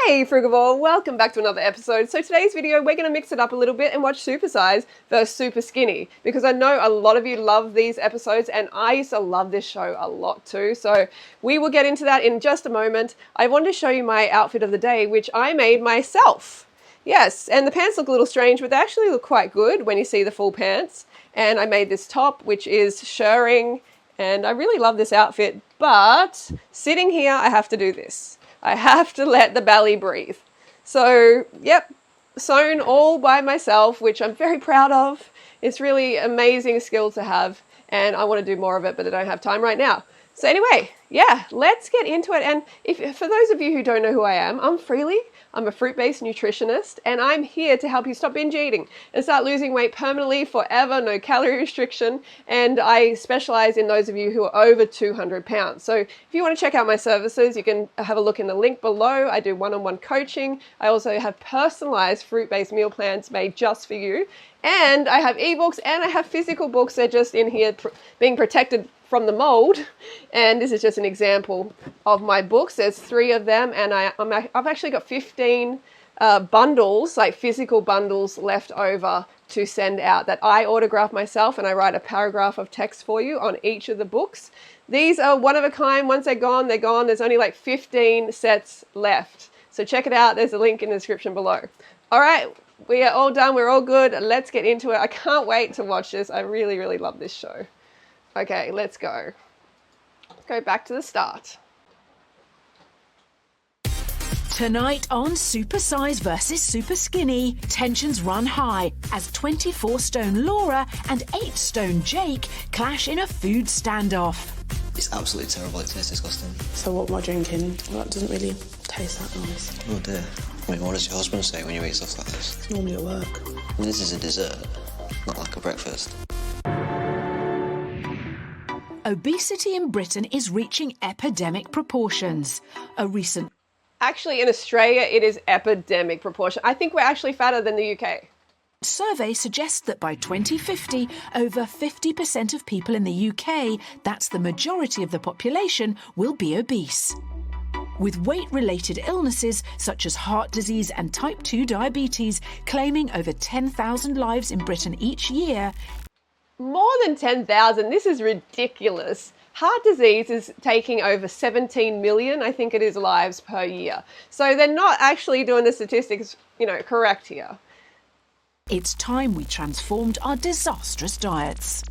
Hey Frugivore, welcome back to another episode. So today's video, we're going to mix it up a little bit and watch SuperSize versus SuperSkinny, because I know a lot of you love these episodes and I used to love this show a lot too. So we will get into that in just a moment. I wanted to show you my outfit of the day, which I made myself. Yes, and the pants look a little strange, but they actually look quite good when you see the full pants. And I made this top, which is shirring, and I really love this outfit, but sitting here, I have to do this. I have to let the belly breathe. So, yep, sewn all by myself, which I'm very proud of. It's really amazing skill to have, and I want to do more of it, but I don't have time right now. So anyway, yeah, let's get into it. And for those of you who don't know who I am, I'm Freelee. I'm a fruit-based nutritionist, and I'm here to help you stop binge eating and start losing weight permanently, forever, no calorie restriction. And I specialize in those of you who are over 200 pounds. So if you want to check out my services, you can have a look in the link below. I do one-on-one coaching. I also have personalized fruit-based meal plans made just for you. And I have ebooks and I have physical books. They're just in here being protected from the mold, and this is just an example of my books. There's 3 of them, and I've actually got 15 bundles, like physical bundles, left over to send out that I autograph myself, and I write a paragraph of text for you on each of the books. These are one of a kind. Once they're gone, they're gone. There's only like 15 sets left, so check it out. There's a link in the description below. All right, we are all done. We're all good. Let's get into it. I can't wait to watch this. I really, really love this show. Okay, let's go. Go back to the start. Tonight on SuperSize versus SuperSkinny, tensions run high as 24-stone Laura and 8-stone Jake clash in a food standoff. It's absolutely terrible. It tastes disgusting. So what am I drinking? Well, it doesn't really taste that nice. Oh dear. I mean, what does your husband say when you eat stuff like this? It's normally at work. This is a dessert, not like a breakfast. Obesity in Britain is reaching epidemic proportions. A recent Actually, in Australia, it is epidemic proportion. I think we're actually fatter than the UK. survey suggests that by 2050, over 50% of people in the UK, that's the majority of the population, will be obese. With weight-related illnesses such as heart disease and type 2 diabetes claiming over 10,000 lives in Britain each year. More than 10,000, this is ridiculous. Heart disease is taking over 17 million, I think it is, lives per year. So they're not actually doing the statistics, correct here. It's time we transformed our disastrous diets.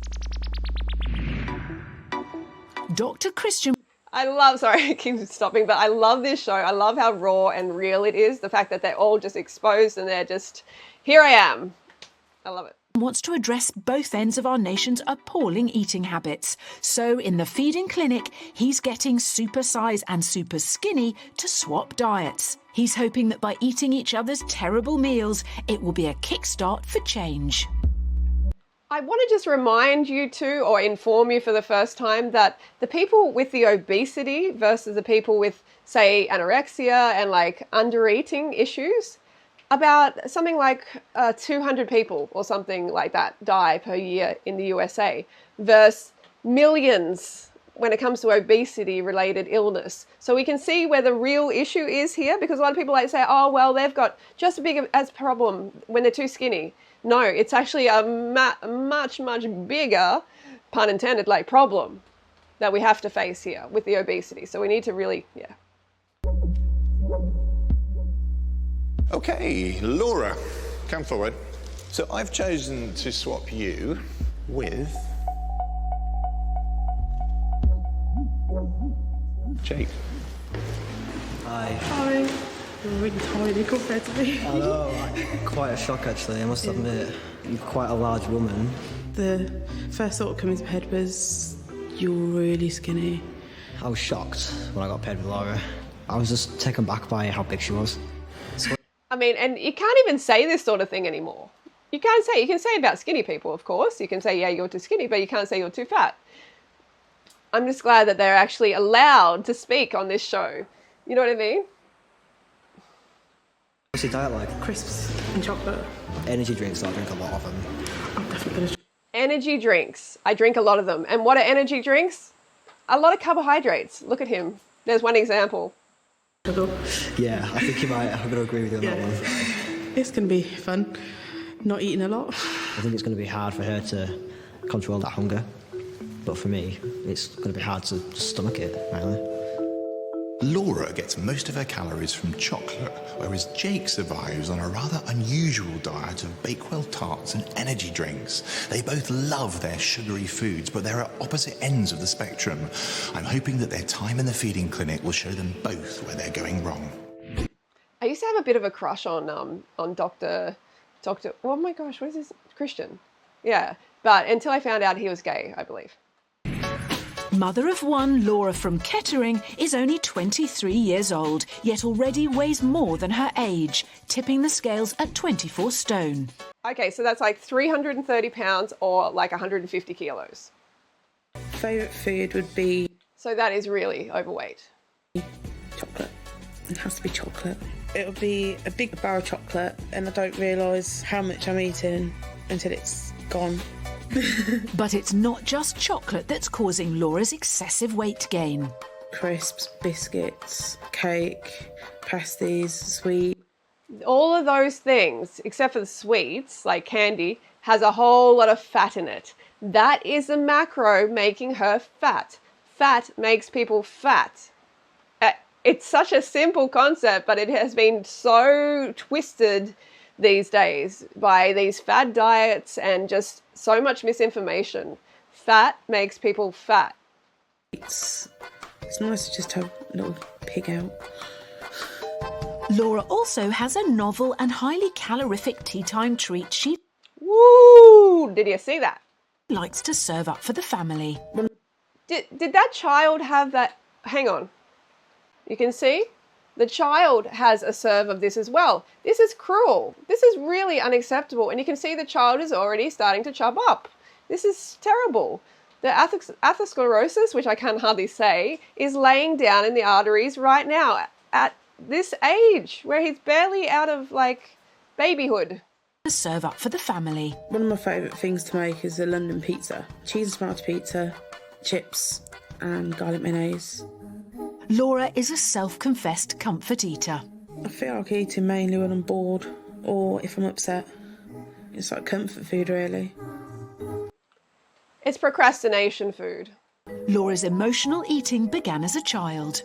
Dr. Christian. Sorry, I keep stopping, but I love this show. I love how raw and real it is. The fact that they're all just exposed and they're just, here I am. I love it. Wants to address both ends of our nation's appalling eating habits. So in the feeding clinic, he's getting SuperSize and SuperSkinny to swap diets. He's hoping that by eating each other's terrible meals, it will be a kickstart for change. I want to just remind you or inform you for the first time that the people with the obesity versus the people with, say, anorexia and like under-eating issues, about something like 200 people or something like that die per year in the USA versus millions when it comes to obesity-related illness. So we can see where the real issue is here, because a lot of people like say, oh, well, they've got just as big a problem when they're too skinny. No, it's actually a much, much bigger, pun intended, like problem that we have to face here with the obesity. So we need to really, Okay, Laura, come forward. So I've chosen to swap you with Jake. Hi. Hi. You're really tiny compared to me. I know, quite a shock actually, I must admit. You're quite a large woman. The first thought that came into my head was, you're really skinny. I was shocked when I got paired with Laura. I was just taken back by how big she was. I mean, and you can't even say this sort of thing anymore. You can say about skinny people, of course. You can say, yeah, you're too skinny, but you can't say you're too fat. I'm just glad that they're actually allowed to speak on this show. You know what I mean? What's your diet like? Crisps and chocolate. Energy drinks, I drink a lot of them. I'm definitely going to... Energy drinks. I drink a lot of them. And what are energy drinks? A lot of carbohydrates. Look at him. There's one example. Yeah, I think you might. I'm going to agree with you on that one. It's going to be fun, not eating a lot. I think it's going to be hard for her to control that hunger. But for me, it's going to be hard to stomach it, really. Laura gets most of her calories from chocolate, whereas Jake survives on a rather unusual diet of Bakewell tarts and energy drinks. They both love their sugary foods, but they're at opposite ends of the spectrum. I'm hoping that their time in the feeding clinic will show them both where they're going wrong. I used to have a bit of a crush on Dr. Oh my gosh, what is this? Christian. Yeah, but until I found out he was gay, I believe. Mother of one, Laura from Kettering, is only 23 years old, yet already weighs more than her age, tipping the scales at 24 stone. Okay, so that's like 330 pounds or like 150 kilos. Favourite food would be... So that is really overweight. chocolate. It has to be chocolate. It'll be a big bar of chocolate and I don't realise how much I'm eating until it's gone. But it's not just chocolate that's causing Laura's excessive weight gain. Crisps, biscuits, cake, pasties, sweet. All of those things, except for the sweets, like candy, has a whole lot of fat in it. That is the macro making her fat. Fat makes people fat. It's such a simple concept, but it has been so twisted these days by these fad diets and just so much misinformation. Fat makes people fat. It's nice to just have a little pig out. Laura also has a novel and highly calorific tea time treat she Woo! Did you see that? likes to serve up for the family. Did that child have that? Hang on. You can see? The child has a serve of this as well. This is cruel. This is really unacceptable. And you can see the child is already starting to chub up. This is terrible. The atherosclerosis, which I can hardly say, is laying down in the arteries right now at this age where he's barely out of like babyhood. To serve up for the family. One of my favourite things to make is a London pizza. Cheese and tomato pizza, chips and garlic mayonnaise. Laura is a self-confessed comfort eater. I feel like eating mainly when I'm bored or if I'm upset. It's like comfort food, really. It's procrastination food. Laura's emotional eating began as a child.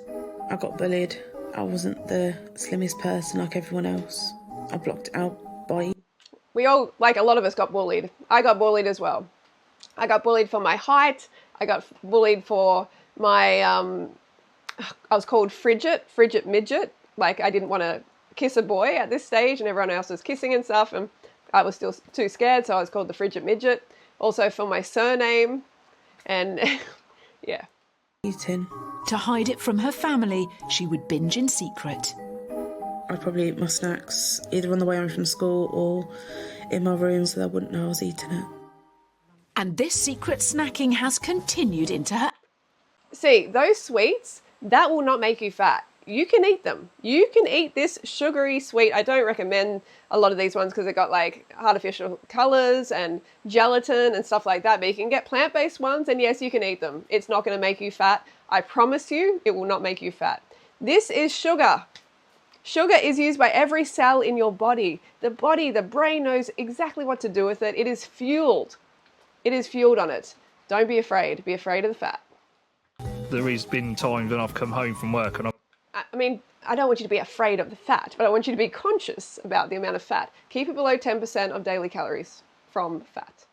I got bullied. I wasn't the slimmest person like everyone else. I blocked out by... We all, like a lot of us, got bullied. I got bullied as well. I got bullied for my height. I got bullied for my... I was called frigid midget. Like I didn't want to kiss a boy at this stage and everyone else was kissing and stuff and I was still too scared, so I was called the frigid midget. Also for my surname and yeah. Eating. To hide it from her family, she would binge in secret. I'd probably eat my snacks either on the way home from school or in my room so they wouldn't know I was eating it. And this secret snacking has continued into her... See, those sweets, that will not make you fat. You can eat them. You can eat this sugary sweet. I don't recommend a lot of these ones because they've got like artificial colors and gelatin and stuff like that. But you can get plant-based ones and yes, you can eat them. It's not going to make you fat. I promise you, it will not make you fat. This is sugar. Sugar is used by every cell in your body. The brain knows exactly what to do with it. It is fueled. It is fueled on it. Don't be afraid. Be afraid of the fat. There has been times when I've come home from work and I mean, I don't want you to be afraid of the fat, but I want you to be conscious about the amount of fat. Keep it below 10% of daily calories from fat.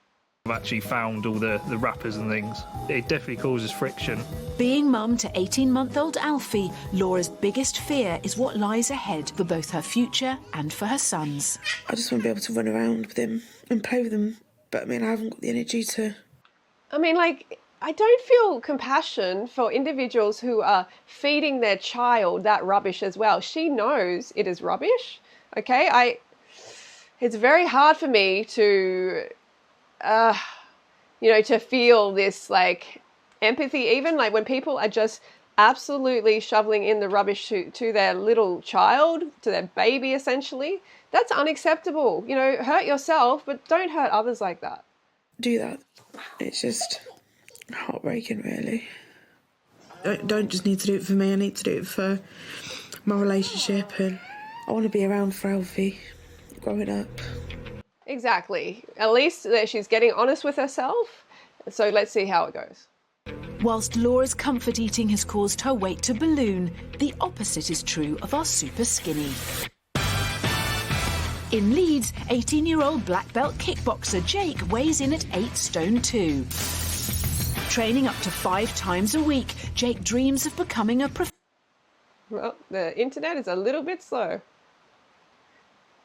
I've actually found all the wrappers and things. It definitely causes friction. Being mum to 18-month-old Alfie, Laura's biggest fear is what lies ahead for both her future and for her sons. I just want to be able to run around with him and play with him, but I mean, I haven't got the energy to... I mean, like... I don't feel compassion for individuals who are feeding their child that rubbish as well. She knows it is rubbish, okay? It's very hard for me to, to feel this like empathy, even like when people are just absolutely shoveling in the rubbish to their little child, to their baby essentially. That's unacceptable. You know, hurt yourself, but don't hurt others like that. Do that. It's just... heartbreaking, really. I don't just need to do it for me, I need to do it for my relationship, and I want to be around for Alfie growing up. Exactly. At least that she's getting honest with herself. So let's see how it goes. Whilst Laura's comfort eating has caused her weight to balloon, the opposite is true of our super skinny. In Leeds, 18-year-old black belt kickboxer Jake weighs in at 8 stone 2. Training up to 5 times a week, Jake dreams of becoming a Well, the internet is a little bit slow.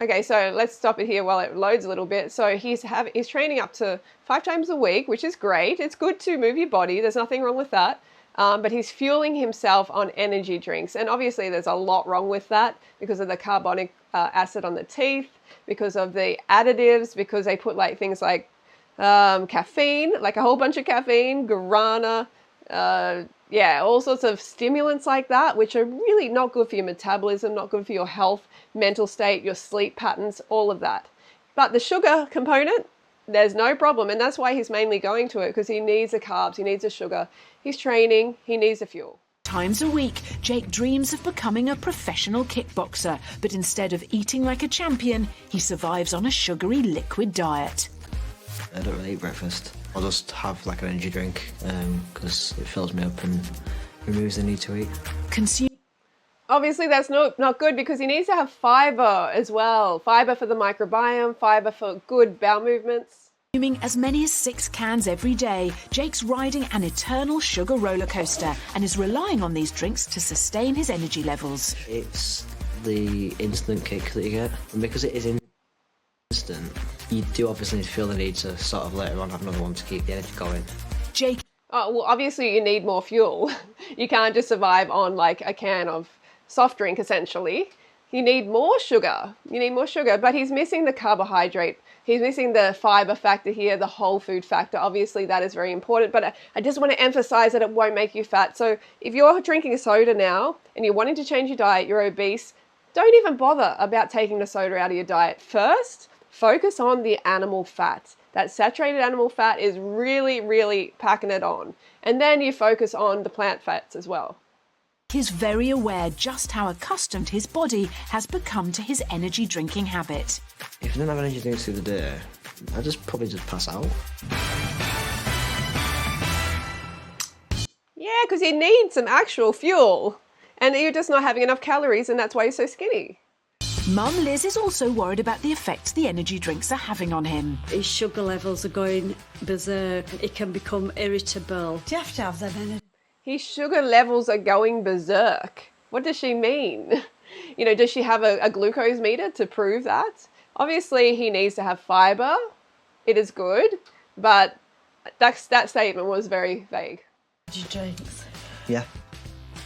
Okay, so let's stop it here while it loads a little bit. So he's training up to 5 times a week, which is great. It's good to move your body. There's nothing wrong with that. But he's fueling himself on energy drinks. And obviously there's a lot wrong with that because of the carbonic acid on the teeth, because of the additives, because they put like things like caffeine, like a whole bunch of caffeine, guarana, all sorts of stimulants like that, which are really not good for your metabolism, not good for your health, mental state, your sleep patterns, all of that. But the sugar component, there's no problem. And that's why he's mainly going to it, because he needs the carbs, he needs the sugar. He's training, he needs the fuel. times a week, Jake dreams of becoming a professional kickboxer, but instead of eating like a champion, he survives on a sugary liquid diet. I don't really eat breakfast. I'll just have like an energy drink because it fills me up and removes the need to eat. Obviously that's not good because he needs to have fibre as well. Fibre for the microbiome, fibre for good bowel movements. Consuming as many as 6 cans every day, Jake's riding an eternal sugar roller coaster and is relying on these drinks to sustain his energy levels. It's the instant kick that you get, and because it is instant, you do obviously feel the need to sort of later on have another one to keep the energy going. Jake. Oh, well, obviously you need more fuel. You can't just survive on like a can of soft drink, essentially. You need more sugar. You need more sugar, but he's missing the carbohydrate. He's missing the fiber factor here, the whole food factor. Obviously, that is very important, but I just want to emphasize that it won't make you fat. So if you're drinking a soda now and you're wanting to change your diet, you're obese, don't even bother about taking the soda out of your diet. First, focus on the animal fat. That saturated animal fat is really, really packing it on. And then you focus on the plant fats as well. He's very aware just how accustomed his body has become to his energy drinking habit. If I didn't have energy drinks through the day, I'd probably just pass out. Yeah, because you need some actual fuel. And you're just not having enough calories, and that's why you're so skinny. Mum Liz is also worried about the effects the energy drinks are having on him. His sugar levels are going berserk. He can become irritable. Do you have to have them energy? His sugar levels are going berserk. What does she mean? You know, does she have a glucose meter to prove that? Obviously, he needs to have fiber. It is good, but that statement was very vague. Drinks. Yeah.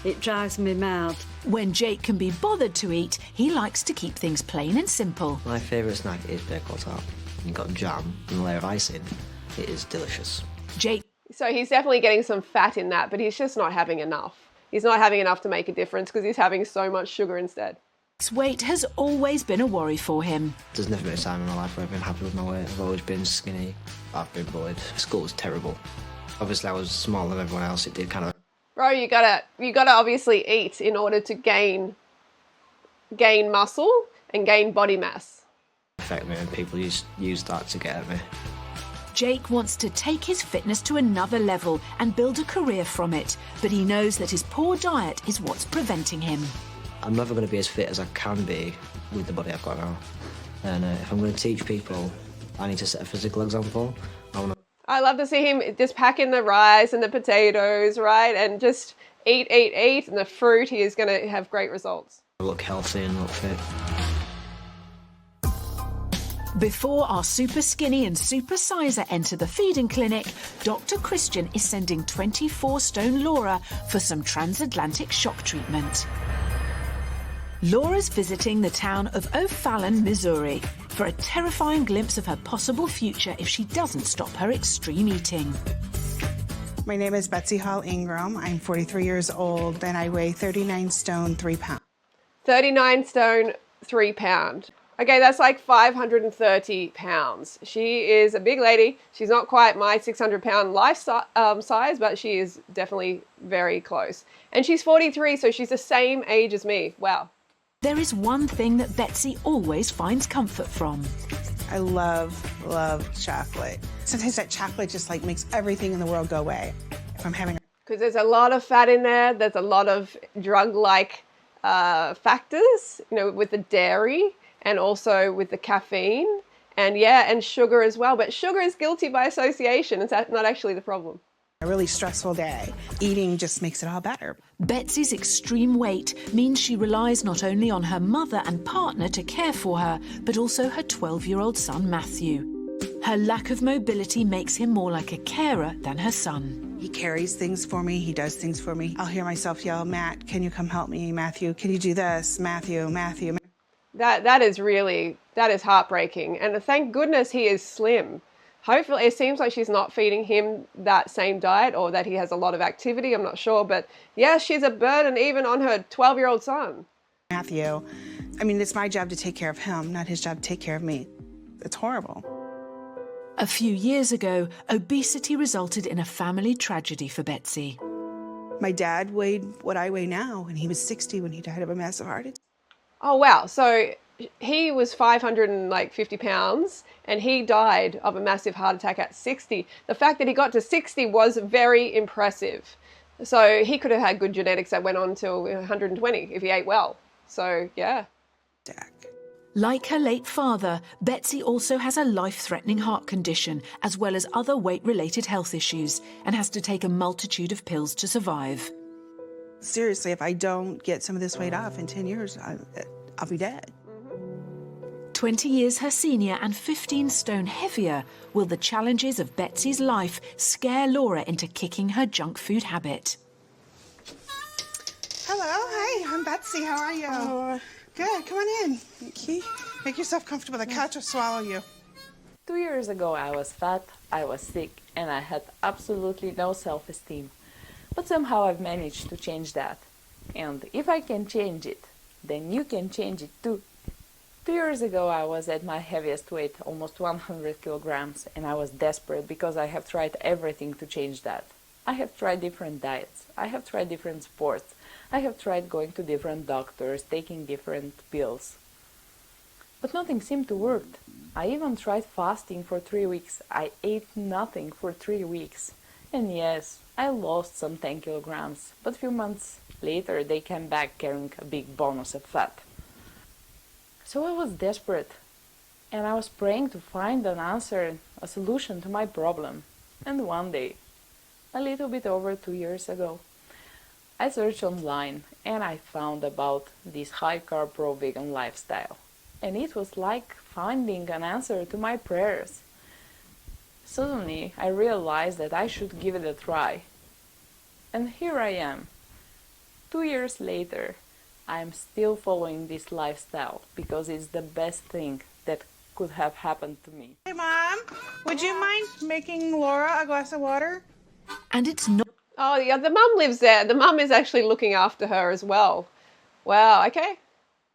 It drives me mad. When Jake can be bothered to eat, he likes to keep things plain and simple. My favourite snack is baked tart. You've got jam and a layer of icing. It is delicious. Jake. So he's definitely getting some fat in that, but he's just not having enough. He's not having enough to make a difference because he's having so much sugar instead. His weight has always been a worry for him. There's never been a time in my life where I've been happy with my weight. I've always been skinny. I've been bullied. School was terrible. Obviously, I was smaller than everyone else. It did kind of... Bro, you gotta obviously eat in order to gain muscle and gain body mass. affect me, and people use that to get at me. Jake wants to take his fitness to another level and build a career from it, but he knows that his poor diet is what's preventing him. I'm never going to be as fit as I can be with the body I've got now. And if I'm going to teach people, I need to set a physical example. I love to see him just packing the rice and the potatoes, right? And just eat, and the fruit, he is going to have great results. Look healthy and look fit. Before our super skinny and super sizer enter the feeding clinic, Dr. Christian is sending 24-stone Laura for some transatlantic shock treatment. Laura's visiting the town of O'Fallon, Missouri, for a terrifying glimpse of her possible future if she doesn't stop her extreme eating. My name is Betsy Hall Ingram. I'm 43 years old and I weigh 39 stone, 3 pounds. 39 stone, 3 pound. Okay, that's like 530 pounds. She is a big lady. She's not quite my 600-pound life size, but she is definitely very close. And she's 43, so she's the same age as me. Wow. There is one thing that Betsy always finds comfort from. I love chocolate. Sometimes that chocolate just like makes everything in the world go away. If I'm having Because there's a lot of fat in there. There's a lot of drug-like factors, you know, with the dairy and also with the caffeine and sugar as well. But sugar is guilty by association. It's not actually the problem. a really stressful day, eating just makes it all better. Betsy's extreme weight means she relies not only on her mother and partner to care for her, but also her 12-year-old son, Matthew. Her lack of mobility makes him more like a carer than her son. He carries things for me, he does things for me. I'll hear myself yell, Matt, can you come help me? Matthew, can you do this? Matthew. That is heartbreaking. And thank goodness he is slim. Hopefully, it seems like she's not feeding him that same diet or that he has a lot of activity, I'm not sure. But yeah, she's a burden even on her 12-year-old son. Matthew, I mean, it's my job to take care of him, not his job to take care of me. It's horrible. A few years ago, obesity resulted in a family tragedy for Betsy. My dad weighed what I weigh now, and he was 60 when he died of a massive heart attack. Oh, wow. So he was 550 pounds and he died of a massive heart attack at 60. The fact that he got to 60 was very impressive. So he could have had good genetics that went on till 120 if he ate well. So, yeah. Like her late father, Betsy also has a life-threatening heart condition as well as other weight-related health issues and has to take a multitude of pills to survive. Seriously, if I don't get some of this weight off in 10 years, I'll be dead. 20 years her senior and 15 stone heavier, will the challenges of Betsy's life scare Laura into kicking her junk food habit? Hello, hi, I'm Betsy. How are you? Oh, good, come on in. Thank you. Make yourself comfortable. The couch will swallow you. 2 years ago I was fat, I was sick, and I had absolutely no self-esteem. But somehow I've managed to change that. And if I can change it, then you can change it too. 2 years ago I was at my heaviest weight, almost 100 kilograms, and I was desperate because I have tried everything to change that. I have tried different diets, I have tried different sports, I have tried going to different doctors, taking different pills. But nothing seemed to work. I even tried fasting for 3 weeks. I ate nothing for 3 weeks. And yes, I lost some 10 kilograms, but a few months later they came back carrying a big bonus of fat. So I was desperate, and I was praying to find an answer, a solution to my problem. And one day, a little bit over 2 years ago, I searched online and I found about this high-carb pro-vegan lifestyle. And it was like finding an answer to my prayers. Suddenly, I realized that I should give it a try. And here I am. 2 years later, I'm still following this lifestyle because it's the best thing that could have happened to me. Hey, Mom, would you mind making Laura a glass of water? And it's not... Oh, yeah, the mum lives there. The mum is actually looking after her as well. Wow, okay.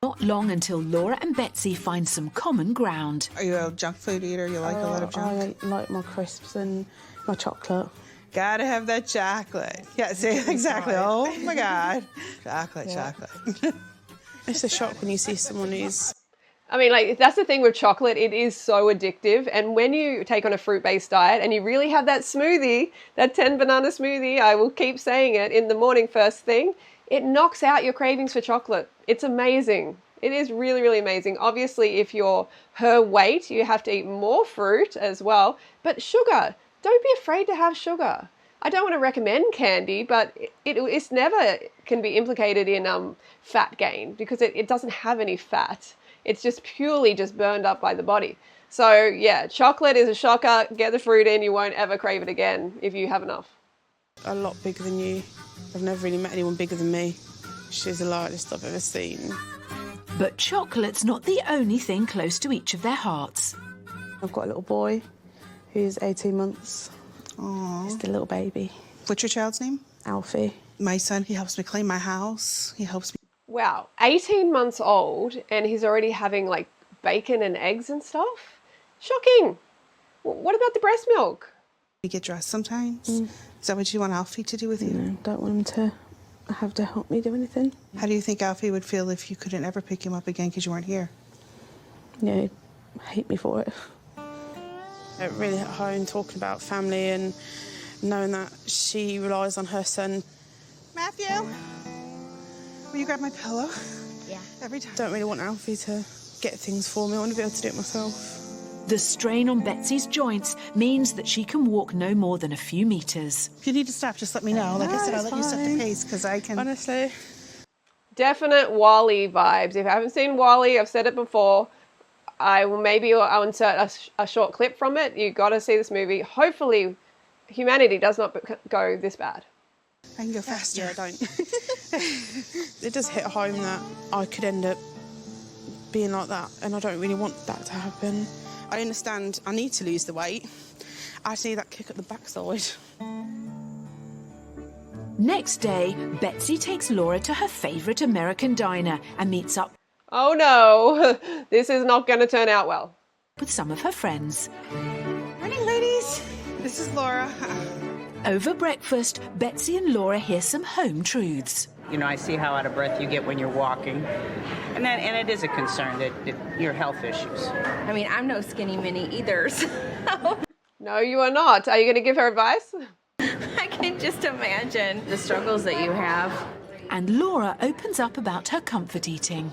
Not long until Laura and Betsy find some common ground. Are you a junk food eater? You like a lot of junk? I like my crisps and my chocolate. Gotta have that chocolate. Yeah, see, exactly. Oh my God. Chocolate. It's a shock when you see someone who's... I mean, like, that's the thing with chocolate. It is so addictive. And when you take on a fruit-based diet and you really have that smoothie, that 10-banana smoothie, I will keep saying it, in the morning first thing, it knocks out your cravings for chocolate. It's amazing. It is really, really amazing. Obviously, if you're her weight, you have to eat more fruit as well. But sugar, don't be afraid to have sugar. I don't want to recommend candy, but it's never can be implicated in fat gain because it doesn't have any fat. It's just purely just burned up by the body. So yeah, chocolate is a shocker. Get the fruit in. You won't ever crave it again if you have enough. a lot bigger than you. I've never really met anyone bigger than me. She's the largest I've ever seen. But chocolate's not the only thing close to each of their hearts. I've got a little boy who's 18 months. Aww. Just a little baby. What's your child's name? Alfie. My son, he helps me clean my house. He helps me. Wow, 18 months old and he's already having like bacon and eggs and stuff. Shocking. What about the breast milk? You get dressed sometimes. Is that what you want Alfie to do with you? No, don't want him to have to help me do anything. How do you think Alfie would feel if you couldn't ever pick him up again because you weren't here? Yeah, he'd hate me for it. It really hit home talking about family and knowing that she relies on her son. Matthew, will you grab my pillow? Yeah. Every time. Don't really want Alfie to get things for me. I want to be able to do it myself. The strain on Betsy's joints means that she can walk no more than a few metres. If you need to stop, just let me know. Like I said, I'll let you set the pace because I can... Honestly. Definite WALL-E vibes. If you haven't seen WALL-E, I've said it before. I'll insert a short clip from it. You got to see this movie. Hopefully, humanity does not go this bad. I can go faster. Yeah, don't. It does hit home that I could end up being like that, and I don't really want that to happen. I understand I need to lose the weight. I just need that kick at the backside. Next day, Betsy takes Laura to her favourite American diner and meets up Oh no, this is not going to turn out well. with some of her friends. Morning, ladies. This is Laura. Over breakfast, Betsy and Laura hear some home truths. You know, I see how out of breath you get when you're walking. And it is a concern that your health issues. I mean, I'm no skinny mini either, so No, you are not. Are you going to give her advice? I can just imagine the struggles that you have. And Laura opens up about her comfort eating.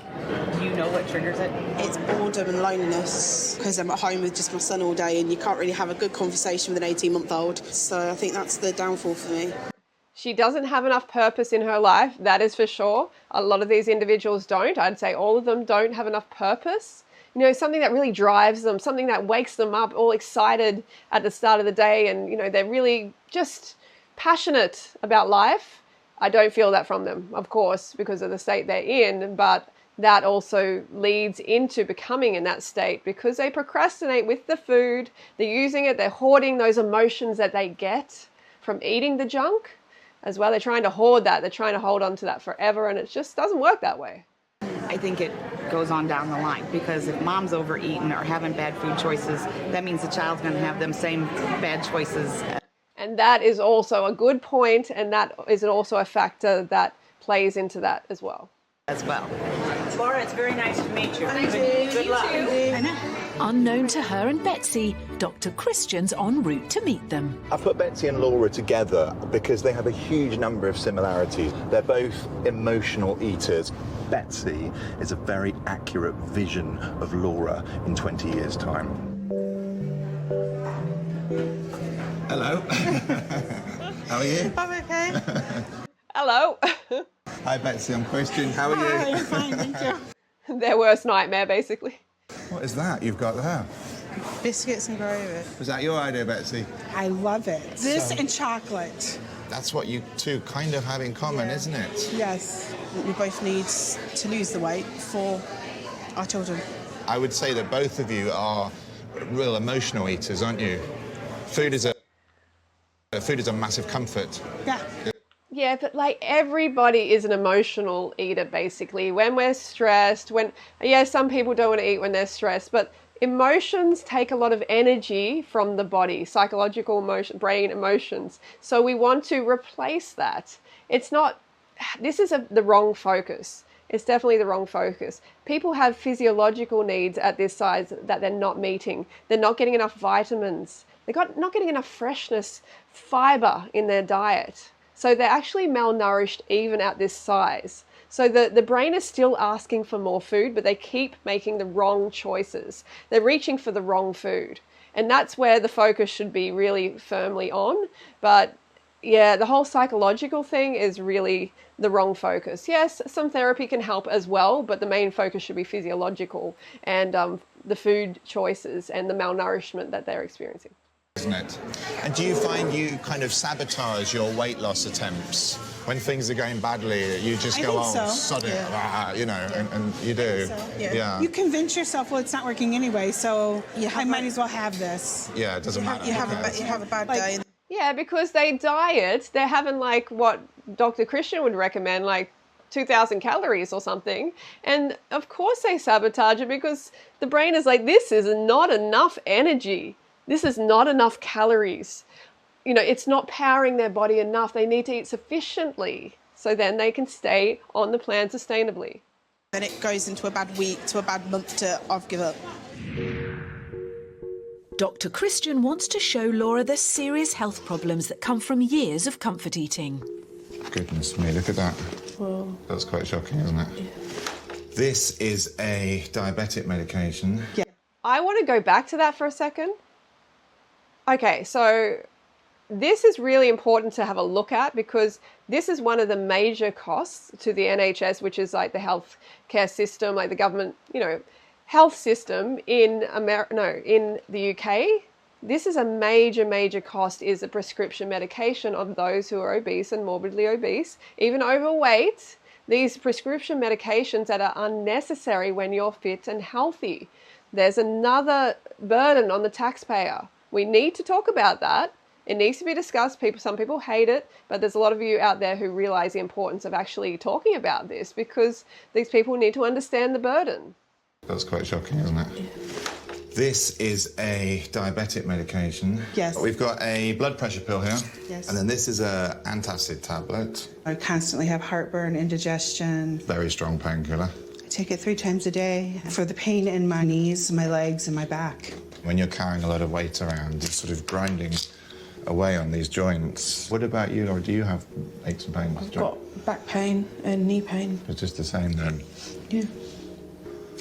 Do you know what triggers it? It's boredom and loneliness because I'm at home with just my son all day and you can't really have a good conversation with an 18-month-old. So I think that's the downfall for me. She doesn't have enough purpose in her life, that is for sure. A lot of these individuals don't. I'd say all of them don't have enough purpose. You know, something that really drives them, something that wakes them up all excited at the start of the day and, you know, they're really just passionate about life. I don't feel that from them, of course, because of the state they're in, but that also leads into becoming in that state because they procrastinate with the food, they're using it, they're hoarding those emotions that they get from eating the junk as well. They're trying to hoard that, they're trying to hold on to that forever, and it just doesn't work that way. I think it goes on down the line because if mom's overeating or having bad food choices, that means the child's going to have them same bad choices. And that is also a good point, and that is also a factor that plays into that as well. Laura, it's very nice to meet you. Good luck. Unknown to her and Betsy, Dr. Christian's en route to meet them. I put Betsy and Laura together because they have a huge number of similarities. They're both emotional eaters. Betsy is a very accurate vision of Laura in 20 years' time. Hello. How are you? I'm okay. Hello. Hi Betsy, I'm Christian. How are you? Hi, I'm fine, thank you. Their worst nightmare, basically. What is that you've got there? Biscuits and gravy. Was that your idea, Betsy? I love it. This and chocolate. That's what you two kind of have in common, isn't it? Yes. We both need to lose the weight for our children. I would say that both of you are real emotional eaters, aren't you? Food is a massive comfort. Yeah. Yeah, but like everybody is an emotional eater, basically. When we're stressed, some people don't want to eat when they're stressed, but emotions take a lot of energy from the body, psychological emotion, brain emotions. So we want to replace that. This is the wrong focus. It's definitely the wrong focus. People have physiological needs at this size that they're not meeting. They're not getting enough vitamins. They're not getting enough freshness, fiber in their diet. So they're actually malnourished even at this size. So the brain is still asking for more food, but they keep making the wrong choices. They're reaching for the wrong food. And that's where the focus should be really firmly on. But yeah, the whole psychological thing is really the wrong focus. Yes, some therapy can help as well, but the main focus should be physiological and the food choices and the malnourishment that they're experiencing. Isn't it? And do you find you kind of sabotage your weight loss attempts? When things are going badly, you just go, sod it, you know, and you do. So, yeah. You convince yourself, well, it's not working anyway, so I might as well have this. Yeah, it doesn't matter. You have a bad day. Yeah, because they diet, they're having like what Dr. Christian would recommend, like 2,000 calories or something. And of course they sabotage it because the brain is like, this is not enough energy. This is not enough calories. You know, it's not powering their body enough. They need to eat sufficiently so then they can stay on the plan sustainably. Then it goes into a bad week to a bad month to I've given up. Dr. Christian wants to show Laura the serious health problems that come from years of comfort eating. Goodness me, look at that. Whoa. That's quite shocking, isn't it? Yeah. This is a diabetic medication. Yeah. I want to go back to that for a second. Okay, so this is really important to have a look at because this is one of the major costs to the NHS, which is like the health care system, like the government, you know, health system in in the UK. This is a major cost, is a prescription medication of those who are obese and morbidly obese, even overweight. These prescription medications that are unnecessary when you're fit and healthy. There's another burden on the taxpayer. We need to talk about that. It needs to be discussed. Some people hate it, but there's a lot of you out there who realize the importance of actually talking about this because these people need to understand the burden. That's quite shocking, isn't it? Yeah. This is a diabetic medication. Yes. We've got a blood pressure pill here. Yes. And then this is an antacid tablet. I constantly have heartburn, indigestion. Very strong painkiller. I take it 3 times a day for the pain in my knees, my legs, and my back. When you're carrying a lot of weight around, it's sort of grinding away on these joints. What about you, Laura? Do you have aches and pains? I've got back pain and knee pain. It's just the same then? Yeah.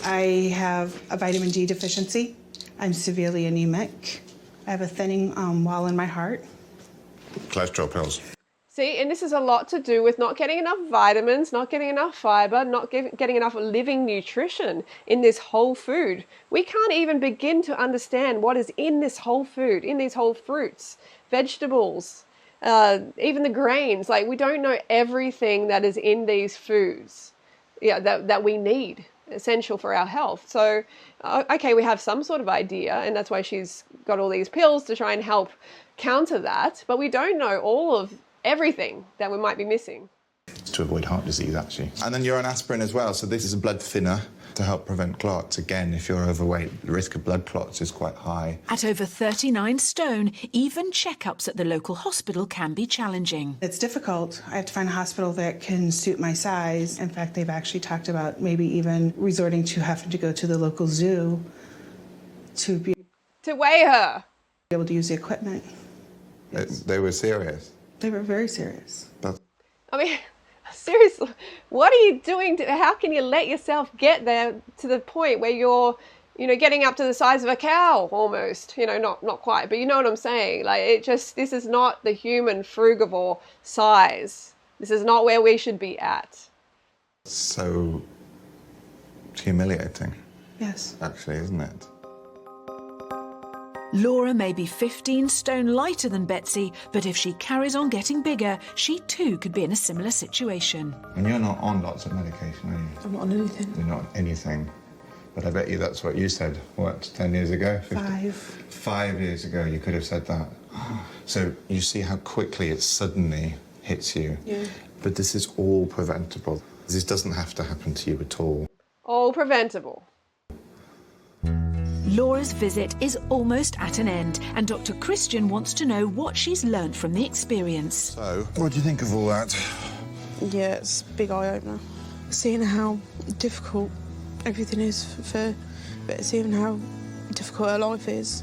I have a vitamin D deficiency. I'm severely anemic. I have a thinning wall in my heart. Cholesterol pills. See, and this is a lot to do with not getting enough vitamins, not getting enough fiber, not getting enough living nutrition in this whole food. We can't even begin to understand what is in this whole food, in these whole fruits, vegetables, even the grains. Like, we don't know everything that is in these foods, that we need, essential for our health. So, okay, we have some sort of idea, and that's why she's got all these pills to try and help counter that, but we don't know all of everything that we might be missing. It's to avoid heart disease, actually. And then you're on aspirin as well, so this is a blood thinner to help prevent clots. Again, if you're overweight, the risk of blood clots is quite high. At over 39 stone, even checkups at the local hospital can be challenging. It's difficult. I have to find a hospital that can suit my size. In fact, they've actually talked about maybe even resorting to having to go to the local zoo to weigh her. Be able to use the equipment. They were serious? They were very serious. I mean, seriously, what are you doing? How can you let yourself get there to the point where you're, getting up to the size of a cow almost? Not quite, but you know what I'm saying. Like, this is not the human frugivore size. This is not where we should be at. So humiliating. Yes. Actually, isn't it? Laura may be 15 stone lighter than Betsy, but if she carries on getting bigger, she too could be in a similar situation. And you're not on lots of medication, are you? I'm not on anything. You're not on anything. But I bet you that's what you said, 10 years ago? 5. 5 years ago you could have said that. So you see how quickly it suddenly hits you. Yeah. But this is all preventable. This doesn't have to happen to you at all. All preventable. Laura's visit is almost at an end, and Dr. Christian wants to know what she's learned from the experience. So, what do you think of all that? Yeah, it's a big eye-opener. Seeing how difficult everything is for Betsy and how difficult her life is,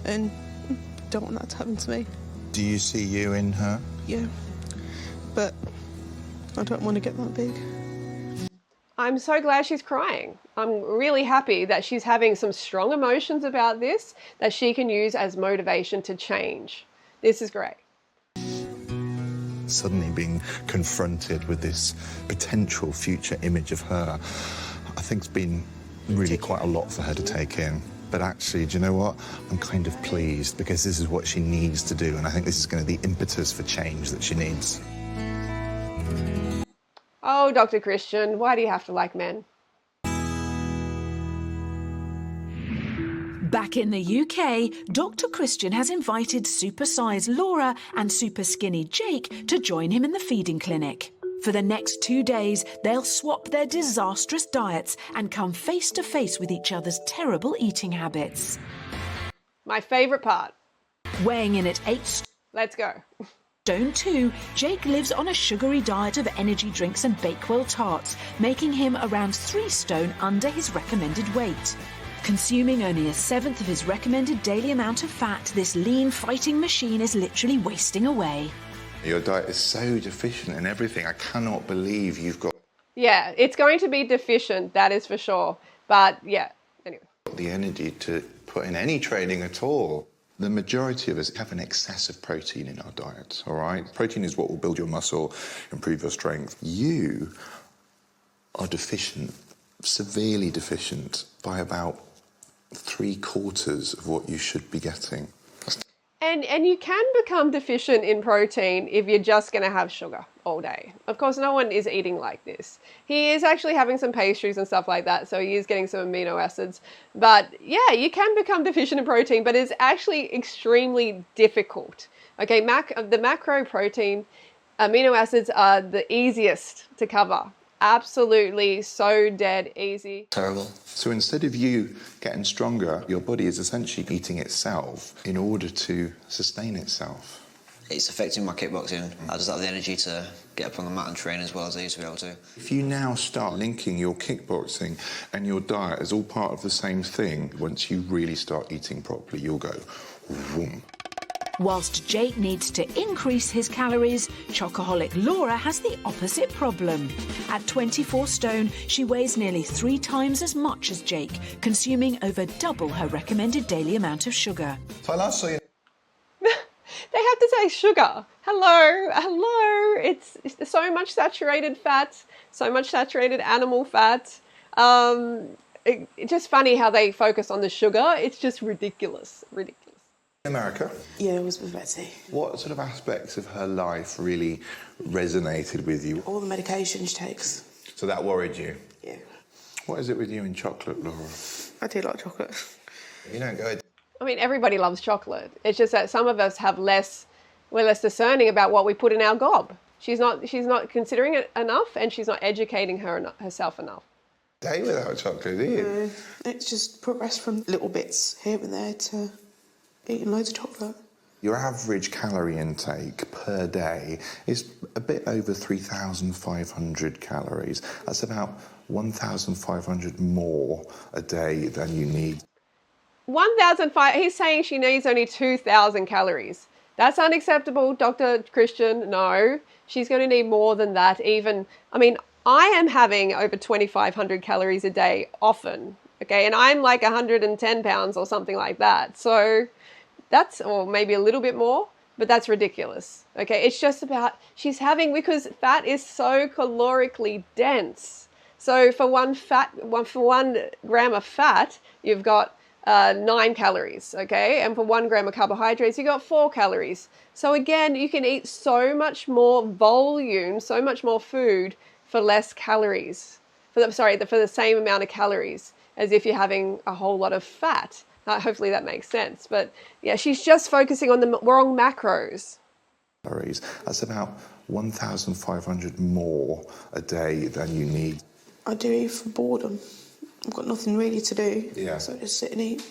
and I don't want that to happen to me. Do you see you in her? Yeah, but I don't want to get that big. I'm so glad she's crying. I'm really happy that she's having some strong emotions about this that she can use as motivation to change. This is great. Suddenly being confronted with this potential future image of her, I think it's been really quite a lot for her to take in. But actually, do you know what? I'm kind of pleased because this is what she needs to do, and I think this is going to be the impetus for change that she needs. Oh, Dr. Christian, why do you have to like men? Back in the UK, Dr. Christian has invited SuperSize Laura and SuperSkinny Jake to join him in the feeding clinic. For the next 2 days, they'll swap their disastrous diets and come face to face with each other's terrible eating habits. My favourite part. Weighing in at 8 Let's go. stone 2, Jake lives on a sugary diet of energy drinks and Bakewell tarts, making him around 3 stone under his recommended weight. Consuming only 1/7 of his recommended daily amount of fat, this lean fighting machine is literally wasting away. Your diet is so deficient in everything. I cannot believe you've got Yeah, it's going to be deficient, that is for sure. But yeah, anyway. the energy to put in any training at all. The majority of us have an excess of protein in our diet, all right? Protein is what will build your muscle, improve your strength. You are deficient, severely deficient, by about 3/4 of what you should be getting. And you can become deficient in protein if you're just going to have sugar all day. Of course, no one is eating like this. He is actually having some pastries and stuff like that, so he is getting some amino acids. But yeah, you can become deficient in protein, but it's actually extremely difficult. Okay, the macro protein amino acids are the easiest to cover. Absolutely so dead easy. Terrible. So instead of you getting stronger, your body is essentially eating itself in order to sustain itself. It's affecting my kickboxing. I just have the energy to get up on the mat and train as well as I used to be able to. If you now start linking your kickboxing and your diet as all part of the same thing, once you really start eating properly, you'll go, vroom. Whilst Jake needs to increase his calories, chocaholic Laura has the opposite problem. At 24 stone, she weighs nearly 3 times as much as Jake, consuming over double her recommended daily amount of sugar. So I last saw you. They have to say sugar. Hello. It's so much saturated fat, so much saturated animal fat. It's just funny how they focus on the sugar. It's just ridiculous. America? Yeah, it was with Betsy. What sort of aspects of her life really resonated with you? All the medication she takes. So that worried you? Yeah. What is it with you and chocolate, Laura? I do like chocolate. You don't go... I mean, everybody loves chocolate. It's just that some of us have we're less discerning about what we put in our gob. She's not considering it enough, and she's not educating herself enough. Day without chocolate, do you? No, it's just progressed from little bits here and there to eating loads of chocolate. Your average calorie intake per day is a bit over 3,500 calories. That's about 1,500 more a day than you need. 1,500, he's saying she needs only 2,000 calories. That's unacceptable, Dr. Christian. No, she's going to need more than that even. I mean, I am having over 2,500 calories a day often, okay? And I'm like 110 pounds or something like that. So that's, or maybe a little bit more, but that's ridiculous, okay? It's just about, because fat is so calorically dense. So for 1 gram of fat, you've got 9 calories, okay? And for 1 gram of carbohydrates, you got 4 calories. So again, you can eat so much more volume, so much more food for less calories. For the same amount of calories as if you're having a whole lot of fat. Hopefully that makes sense. But yeah, she's just focusing on the wrong macros. Calories. That's about 1,500 more a day than you need. I do eat for boredom. I've got nothing really to do, Yeah. so I just sit and eat.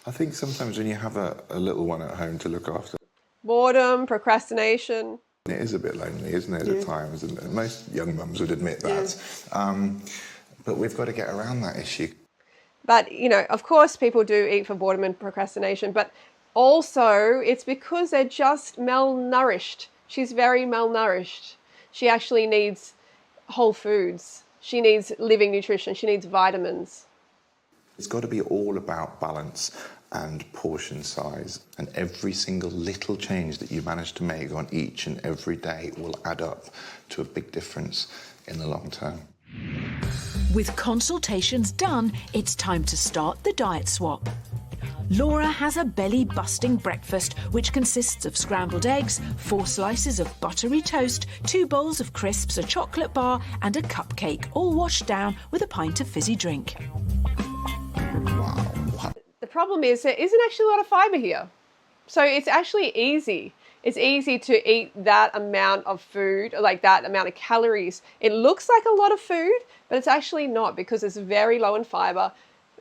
I think sometimes when you have a little one at home to look after, Boredom, procrastination. it is a bit lonely, isn't it, at times? And most young mums would admit that. But we've got to get around that issue. But, you know, of course people do eat for boredom and procrastination, but also it's because they're just malnourished. She's very malnourished. She actually needs whole foods. She needs living nutrition. She needs vitamins. It's got to be all about balance and portion size. And every single little change that you manage to make on each and every day will add up to a big difference in the long term. With consultations done, it's time to start the diet swap. Laura has a belly-busting breakfast, which consists of scrambled eggs, 4 slices of buttery toast, 2 bowls of crisps, a chocolate bar, and a cupcake, all washed down with a pint of fizzy drink. The problem is there isn't actually a lot of fibre here. So it's actually easy. it's easy to eat that amount of food, like that amount of calories. It looks like a lot of food, but it's actually not, because it's very low in fiber.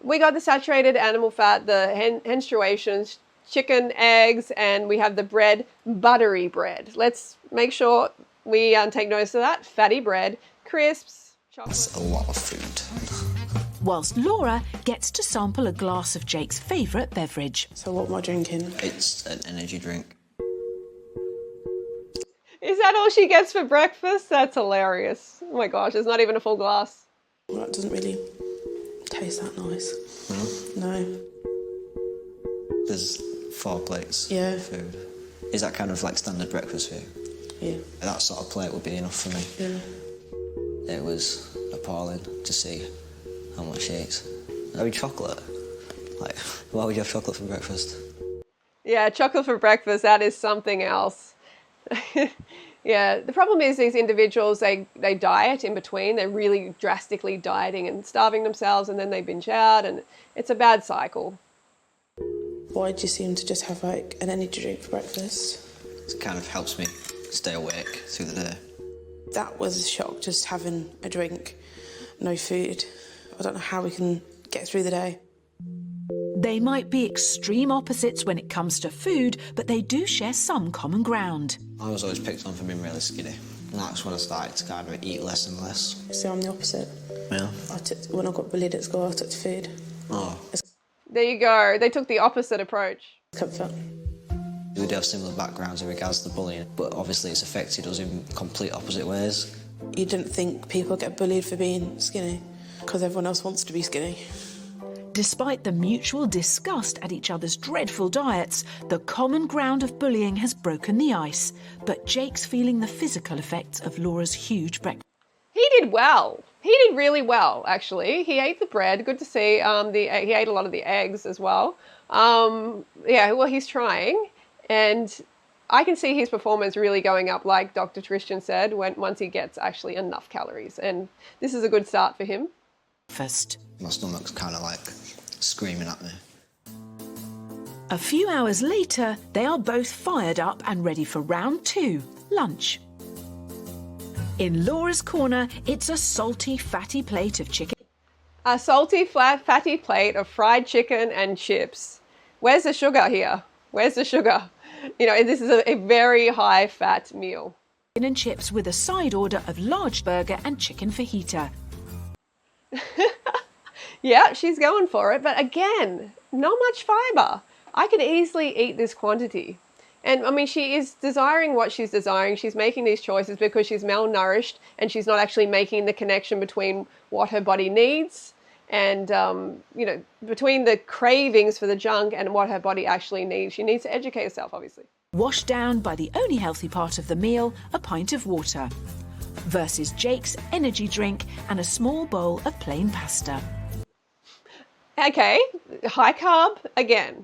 We got the saturated animal fat, the menstruations, chicken, eggs, and we have the bread, buttery bread. Let's make sure we take notice of that. Fatty bread, crisps, chocolate. That's a lot of food. Whilst Laura gets to sample a glass of Jake's favourite beverage. So what am I drinking? It's an energy drink. Is that all she gets for breakfast? That's hilarious. Oh my gosh, it's not even a full glass. Well, that doesn't really taste that nice. No. There's 4 plates of food. Is that kind of like standard breakfast for you? Yeah. That sort of plate would be enough for me. Yeah. It was appalling to see how much she eats. I mean, chocolate. Like, why would you have chocolate for breakfast? Yeah, chocolate for breakfast, that is something else. Yeah, the problem is these individuals, they diet in between. They're really drastically dieting and starving themselves, and then they binge out, and it's a bad cycle. Why do you seem to just have like an energy drink for breakfast? It kind of helps me stay awake through the day. That was a shock, just having a drink, no food. I don't know how we can get through the day. They might be extreme opposites when it comes to food, but they do share some common ground. I was always picked on for being really skinny. And that's when I started to kind of eat less and less. So I'm the opposite. Yeah. When I got bullied at school, I took to food. Oh. There you go. They took the opposite approach. Comfort. We do have similar backgrounds in regards to bullying, but obviously it's affected us in complete opposite ways. You didn't think people get bullied for being skinny, because everyone else wants to be skinny. Despite the mutual disgust at each other's dreadful diets, the common ground of bullying has broken the ice. But Jake's feeling the physical effects of Laura's huge breakfast. He did well. He did really well, actually. He ate the bread. Good to see. He ate a lot of the eggs as well. Yeah, well, he's trying. And I can see his performance really going up, like Dr. Tristan said, once he gets actually enough calories. And this is a good start for him. First. My stomach's kind of like screaming at me. A few hours later, they are both fired up and ready for round 2, lunch. In Laura's corner, it's a salty, fatty plate of chicken. A salty, fatty plate of fried chicken and chips. Where's the sugar here? Where's the sugar? You know, this is a very high-fat meal. Chicken and chips with a side order of large burger and chicken fajita. Yeah, she's going for it, but again, not much fiber. I could easily eat this quantity. And I mean, she is desiring what she's desiring. She's making these choices because she's malnourished and she's not actually making the connection between what her body needs and, you know, between the cravings for the junk and what her body actually needs. She needs to educate herself, obviously. Washed down by the only healthy part of the meal, a pint of water, versus Jake's energy drink and a small bowl of plain pasta. Okay, high carb again.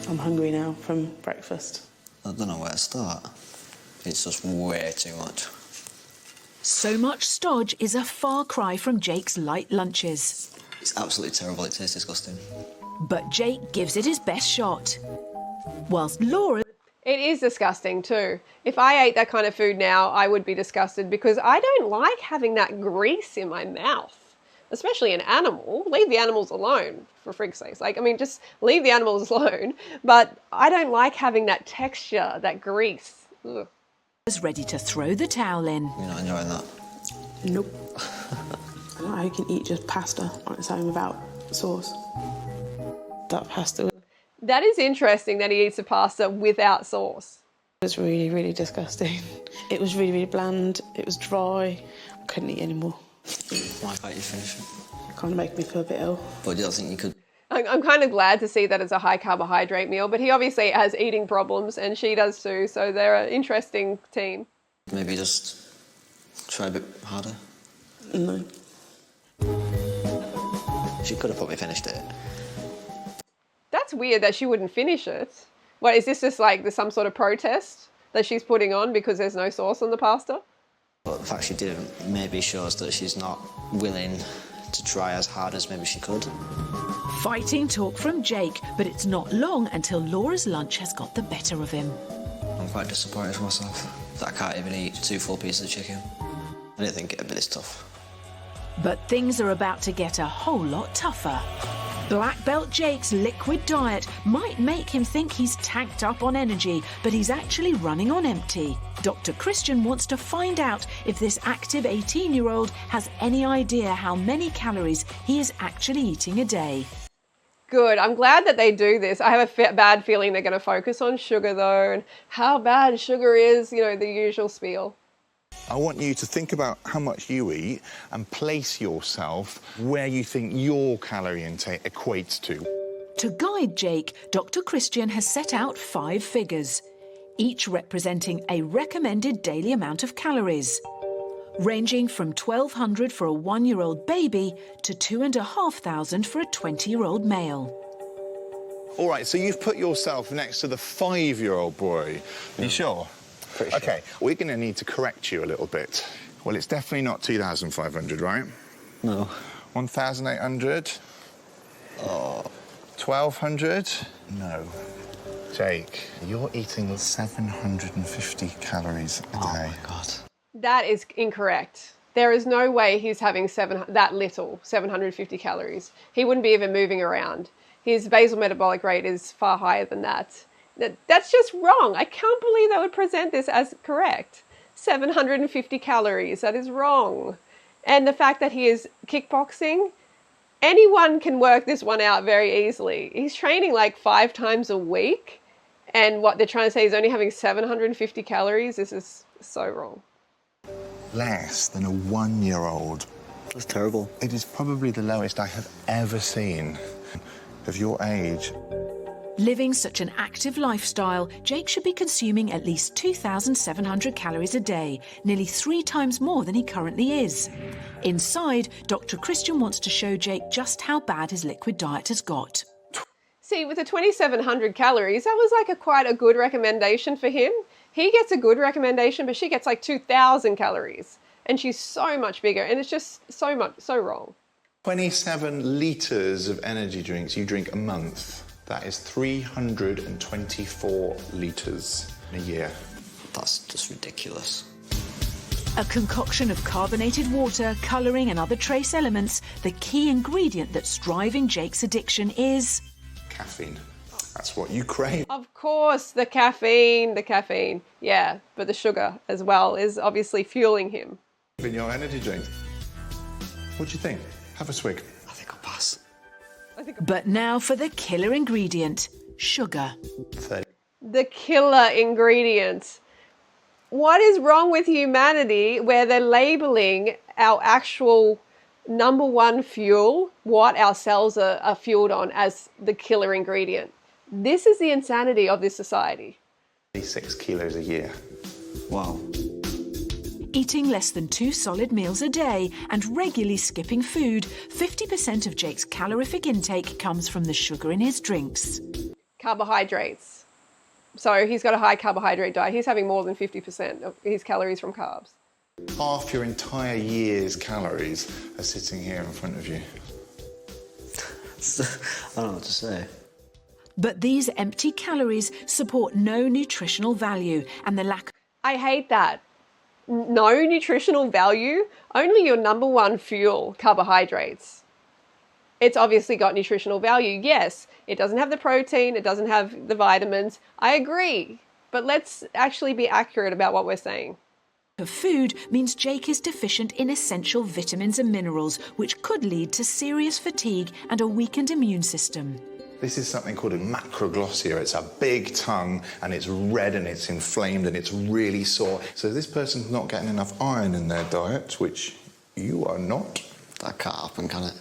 I'm hungry now from breakfast. I don't know where to start. It's just way too much. So much stodge is a far cry from Jake's light lunches. It's absolutely terrible. It tastes disgusting. But Jake gives it his best shot. Whilst Laura... It is disgusting too. If I ate that kind of food now, I would be disgusted because I don't like having that grease in my mouth. Especially an animal. Leave the animals alone, for frig's sake. Like, I mean, just leave the animals alone. But I don't like having that texture, that grease. Ugh. ...was ready to throw the towel in. You're not enjoying that? Nope. I don't know how you can eat just pasta on its own without sauce. That pasta... That is interesting that he eats the pasta without sauce. It was really, really disgusting. It was really, really bland. It was dry. I couldn't eat anymore. Why can't you finish it? Kind of make me feel a bit ill. But you don't think you could? I'm kind of glad to see that it's a high carbohydrate meal, but he obviously has eating problems and she does too, so they're an interesting team. Maybe just try a bit harder? No. She could have probably finished it. That's weird that she wouldn't finish it. What, is this just like some sort of protest that she's putting on because there's no sauce on the pasta? But the fact she didn't maybe shows that she's not willing to try as hard as maybe she could. Fighting talk from Jake, but it's not long until Laura's lunch has got the better of him. I'm I'm quite disappointed with myself that I can't even eat 2 full pieces of chicken. I didn't think it'd be this tough. But things are about to get a whole lot tougher. Black Belt Jake's liquid diet might make him think he's tanked up on energy, but he's actually running on empty. Dr. Christian wants to find out if this active 18-year-old has any idea how many calories he is actually eating a day. Good. I'm glad that they do this. I have a bad feeling they're going to focus on sugar, though, and how bad sugar is, you know, the usual spiel. I want you to think about how much you eat and place yourself where you think your calorie intake equates to. To guide Jake, Dr. Christian has set out 5 figures, each representing a recommended daily amount of calories, ranging from 1,200 for a 1-year-old baby to 2,500 for a 20-year-old male. All right, so you've put yourself next to the 5-year-old boy. Are you sure? Pretty sure. OK, we're going to need to correct you a little bit. Well, it's definitely not 2,500, right? No. 1,800? Oh. 1,200? No. Jake, you're eating 750 calories a day. Oh, my God. That is incorrect. There is no way he's having that little, 750 calories. He wouldn't be even moving around. His basal metabolic rate is far higher than that. That's just wrong. I can't believe they would present this as correct. 750 calories, that is wrong. And the fact that he is kickboxing, anyone can work this one out very easily. He's training like 5 times a week, and what they're trying to say is only having 750 calories. This is so wrong. Less than a 1-year-old. That's terrible. It is probably the lowest I have ever seen of your age. Living such an active lifestyle, Jake should be consuming at least 2,700 calories a day, nearly 3 times more than he currently is. Inside, Dr. Christian wants to show Jake just how bad his liquid diet has got. See, with the 2,700 calories, that was like quite a good recommendation for him. He gets a good recommendation, but she gets like 2,000 calories. And she's so much bigger, and it's just so wrong. 27 litres of energy drinks you drink a month. That is 324 litres in a year. That's just ridiculous. A concoction of carbonated water, colouring and other trace elements, the key ingredient that's driving Jake's addiction is... caffeine. That's what you crave. Of course, the caffeine. Yeah, but the sugar as well is obviously fueling him. In your energy drink. What do you think? Have a swig. I think I'll pass. But now for the killer ingredient, sugar. 30. The killer ingredient. What is wrong with humanity where they're labeling our actual #1 fuel, what our cells are fueled on, as the killer ingredient? This is the insanity of this society. 6 kilos a year. Wow. Eating less than 2 solid meals a day and regularly skipping food, 50% of Jake's calorific intake comes from the sugar in his drinks. Carbohydrates. So he's got a high carbohydrate diet. He's having more than 50% of his calories from carbs. Half your entire year's calories are sitting here in front of you. I don't know what to say. But these empty calories support no nutritional value, and the lack... I hate that. No nutritional value, only your #1 fuel, carbohydrates. It's obviously got nutritional value. Yes, it doesn't have the protein, it doesn't have the vitamins. I agree, but let's actually be accurate about what we're saying. ...of food means Jake is deficient in essential vitamins and minerals, which could lead to serious fatigue and a weakened immune system. This is something called a macroglossia. It's a big tongue, and it's red, and it's inflamed, and it's really sore. So this person's not getting enough iron in their diet, which you are not. That can't happen, can it?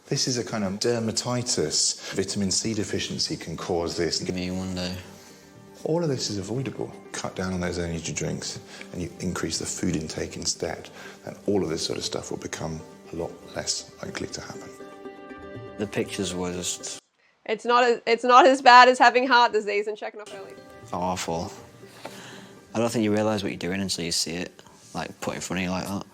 This is a kind of dermatitis. Vitamin C deficiency can cause this. Give me one day. All of this is avoidable. Cut down on those energy drinks, and you increase the food intake instead, and all of this sort of stuff will become a lot less likely to happen. The pictures were just... It's not as bad as having heart disease and checking off early. awful. I don't think you realise what you're doing until you see it, like, put in front of you like that.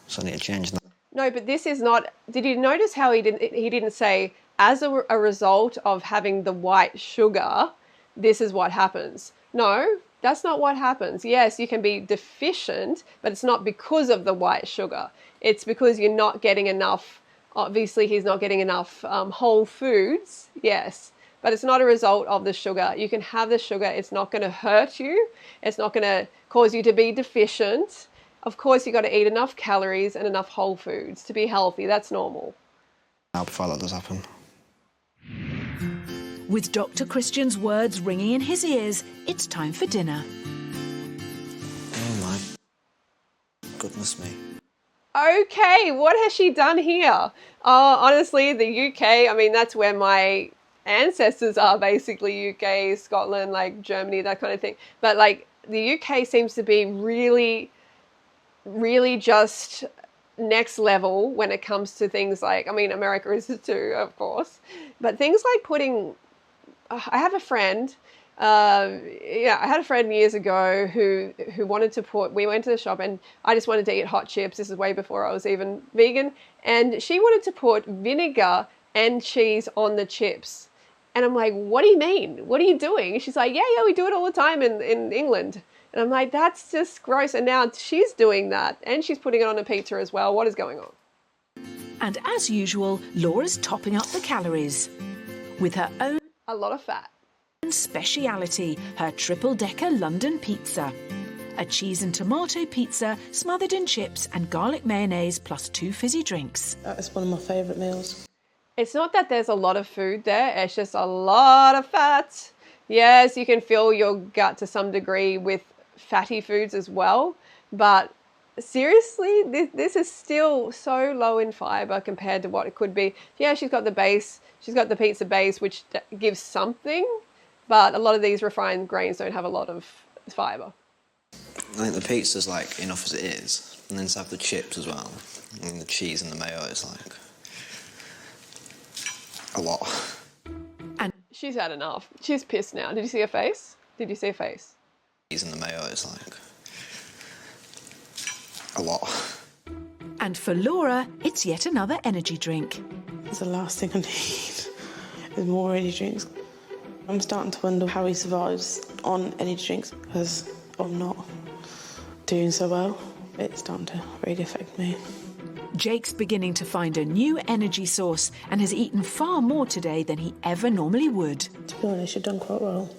So I need to change that. No, but this is not... Did you notice how he didn't say, as a result of having the white sugar, this is what happens? No, That's not what happens. Yes, you can be deficient, but it's not because of the white sugar. It's because you're not getting enough. Obviously, he's not getting enough whole foods, yes, but it's not a result of the sugar. You can have the sugar. It's not going to hurt you. It's not going to cause you to be deficient. Of course, you've got to eat enough calories and enough whole foods to be healthy. That's normal. Now, before that does happen. With Dr. Christian's words ringing in his ears, it's time for dinner. Oh my goodness me. Okay, what has she done here? Honestly, the UK, I mean, that's where my ancestors are, basically. UK, Scotland, like Germany, that kind of thing. But like the UK seems to be really, really just next level when it comes to things like, I mean, America is too, of course. But things like putting, I have a friend, I had a friend years ago who wanted to put, we went to the shop and I just wanted to eat hot chips. This is way before I was even vegan. And she wanted to put vinegar and cheese on the chips. And I'm like, what do you mean? What are you doing? And she's like, yeah, we do it all the time in England. And I'm like, that's just gross. And now she's doing that and she's putting it on a pizza as well. What is going on? And as usual, Laura's topping up the calories with her own a lot of fat speciality, her triple-decker London pizza. A cheese and tomato pizza smothered in chips and garlic mayonnaise plus 2 fizzy drinks. It's one of my favourite meals. It's not that there's a lot of food there, it's just a lot of fat. Yes, you can fill your gut to some degree with fatty foods as well, but seriously, this is still so low in fiber compared to what it could be. Yeah, she's got the base, she's got the pizza base, which gives something, but a lot of these refined grains don't have a lot of fiber. I think the pizza's like enough as it is, and then to have the chips as well, and the cheese and the mayo is like a lot. And she's had enough. She's pissed now. Did you see her face? Did you see her face? Cheese and the mayo is like a lot. And for Laura, it's yet another energy drink. It's the last thing I need. There's more energy drinks. I'm starting to wonder how he survives on energy drinks because I'm not doing so well. It's starting to really affect me. Jake's beginning to find a new energy source and has eaten far more today than he ever normally would. To be honest, you've done quite well.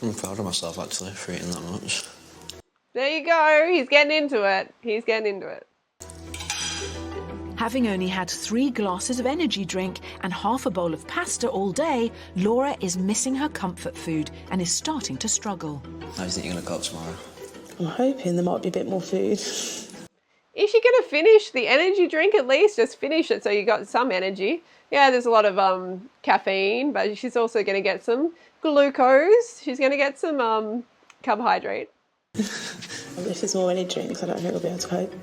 I'm proud of myself, actually, for eating that much. There you go. He's getting into it. He's getting into it. Having only had 3 glasses of energy drink and half a bowl of pasta all day, Laura is missing her comfort food and is starting to struggle. How do you think you're going to cope tomorrow? I'm hoping there might be a bit more food. Is she going to finish the energy drink at least? Just finish it so you got some energy. Yeah, there's a lot of caffeine, but she's also going to get some glucose. She's going to get some carbohydrate. If there's more energy drinks, I don't think I'll be able to cope.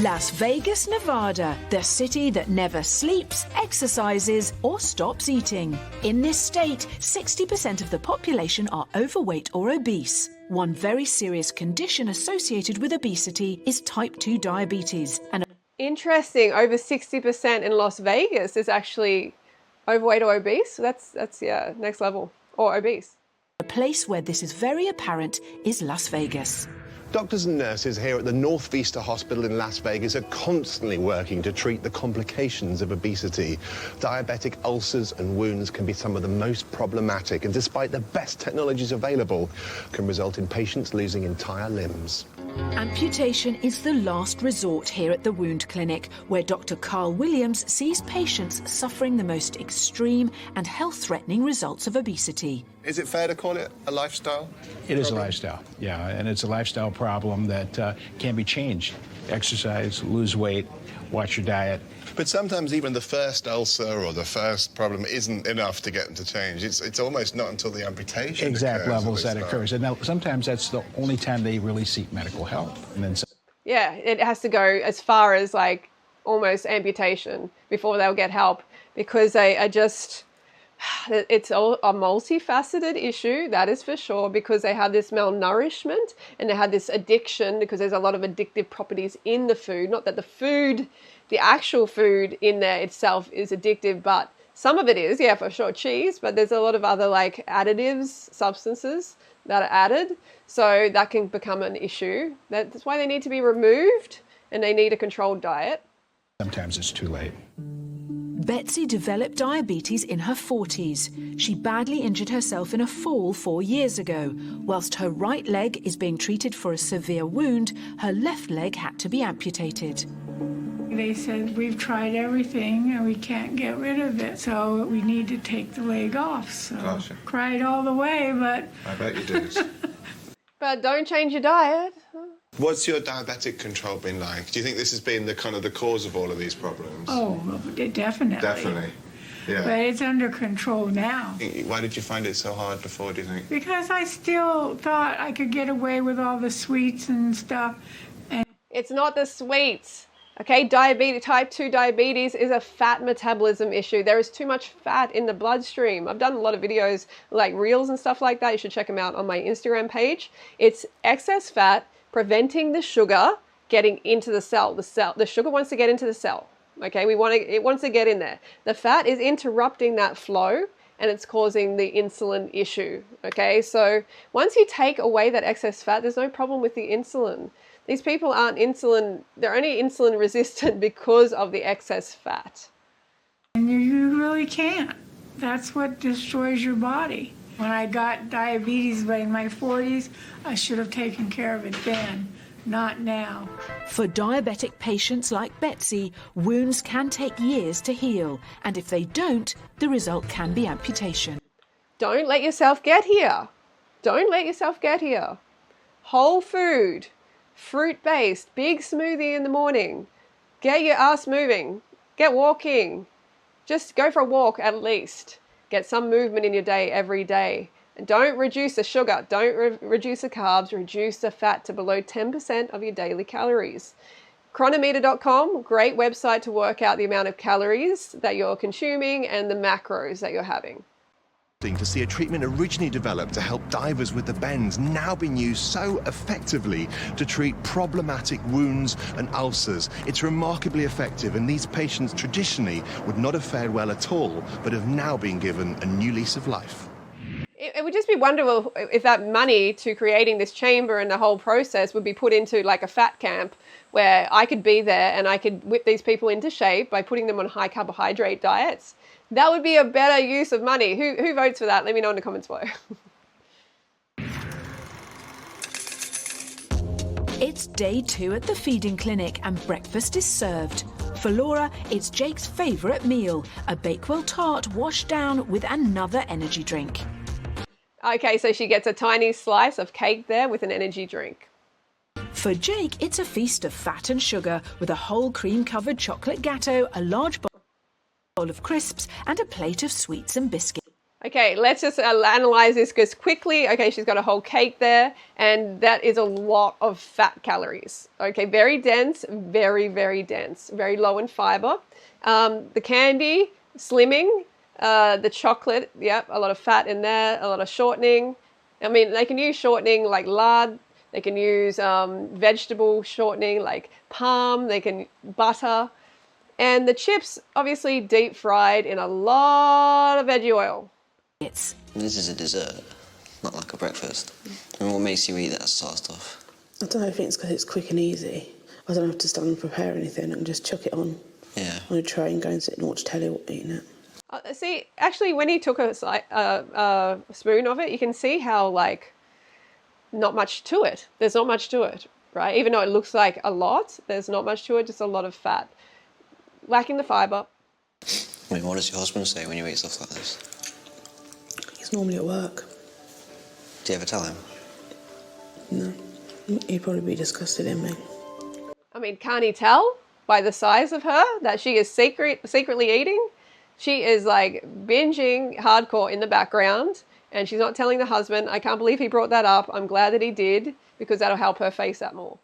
Las Vegas, Nevada, the city that never sleeps, exercises, or stops eating. In this state, 60% of the population are overweight or obese. One very serious condition associated with obesity is type 2 diabetes. And interesting, over 60% in Las Vegas is actually overweight or obese. That's yeah, next level, or obese. A place where this is very apparent is Las Vegas. Doctors and nurses here at the North Vista Hospital in Las Vegas are constantly working to treat the complications of obesity. Diabetic ulcers and wounds can be some of the most problematic, and despite the best technologies available, can result in patients losing entire limbs. Amputation is the last resort here at the Wound Clinic, where Dr. Carl Williams sees patients suffering the most extreme and health-threatening results of obesity. Is it fair to call it a lifestyle? It is a lifestyle, yeah, and it's a lifestyle problem that can be changed. Exercise, lose weight, watch your diet. But sometimes even the first ulcer or the first problem isn't enough to get them to change. It's almost not until the amputation exact levels that start. occurs. And now, sometimes that's the only time they really seek medical help. And then yeah, it has to go as far as like almost amputation before they'll get help, because they are just, it's a multifaceted issue, that is for sure, because they have this malnourishment and they have this addiction, because there's a lot of addictive properties in the food. Not that the actual food in there itself is addictive, but Some of it is, yeah, for sure, cheese, but there's a lot of other like additives, substances that are added. So that can become an issue. That's why they need to be removed and they need a controlled diet. Sometimes it's too late. Betsy developed diabetes in her 40s. She badly injured herself in a fall 4 years ago. Whilst her right leg is being treated for a severe wound, her left leg had to be amputated. They said, we've tried everything and we can't get rid of it, so we need to take the leg off. So Gotcha. Cried all the way, but... I bet you did. But don't change your diet. What's your diabetic control been like? Do you think this has been the kind of the cause of all of these problems? Oh, definitely. Definitely. Yeah. But it's under control now. Why did you find it so hard before, do you think? Because I still thought I could get away with all the sweets and stuff. And it's not the sweets. Okay, type 2 diabetes is a fat metabolism issue. There is too much fat in the bloodstream. I've done a lot of videos like reels and stuff like that. You should check them out on my Instagram page. It's excess fat preventing the sugar getting into the cell. The sugar wants to get into the cell. Okay, it wants to get in there. The fat is interrupting that flow and it's causing the insulin issue. Okay, so once you take away that excess fat, there's no problem with the insulin. These people aren't they're only insulin resistant because of the excess fat. And you really can't. That's what destroys your body. When I got diabetes in my 40s, I should have taken care of it then, not now. For diabetic patients like Betsy, wounds can take years to heal, and if they don't, the result can be amputation. Don't let yourself get here. Don't let yourself get here. Whole food, fruit-based, big smoothie in the morning. Get your ass moving. Get walking. Just go for a walk at least. Get some movement in your day every day. And don't reduce the sugar. Don't reduce the carbs. Reduce the fat to below 10% of your daily calories. Chronometer.com, great website to work out the amount of calories that you're consuming and the macros that you're having. To see a treatment originally developed to help divers with the bends now being used so effectively to treat problematic wounds and ulcers. It's remarkably effective, and these patients traditionally would not have fared well at all, but have now been given a new lease of life. It would just be wonderful if that money to creating this chamber and the whole process would be put into like a fat camp where I could be there and I could whip these people into shape by putting them on high carbohydrate diets. That would be a better use of money. Who votes for that? Let me know in the comments below. It's day 2 at the feeding clinic and breakfast is served. For Laura, it's Jake's favourite meal, a Bakewell tart washed down with another energy drink. Okay, so she gets a tiny slice of cake there with an energy drink. For Jake, it's a feast of fat and sugar with a whole cream-covered chocolate gâteau, a large bowl of crisps and a plate of sweets and biscuits. Okay, let's just analyze this because quickly, okay, she's got a whole cake there and that is a lot of fat calories. Okay, very dense, very, very dense, very low in fiber. The candy, slimming, the chocolate, yep, a lot of fat in there, a lot of shortening. I mean, they can use shortening like lard, they can use vegetable shortening like palm, they can butter. And the chips, obviously deep fried in a lot of veggie oil. This is a dessert, not like a breakfast. I mean, what makes you eat that sort of stuff? I don't know if it's because it's quick and easy. I don't have to stand and prepare anything and just chuck it on a tray and go and sit and watch telly eating it. See, actually, when he took a spoon of it, you can see how, like, not much to it. There's not much to it, right? Even though it looks like a lot, there's not much to it, just a lot of fat. Lacking the fibre. I mean, what does your husband say when you eat stuff like this? He's normally at work. Do you ever tell him? No. He'd probably be disgusted in me. I mean, can't he tell by the size of her that she is secretly eating? She is like binging hardcore in the background and she's not telling the husband. I can't believe he brought that up. I'm glad that he did because that'll help her face that more.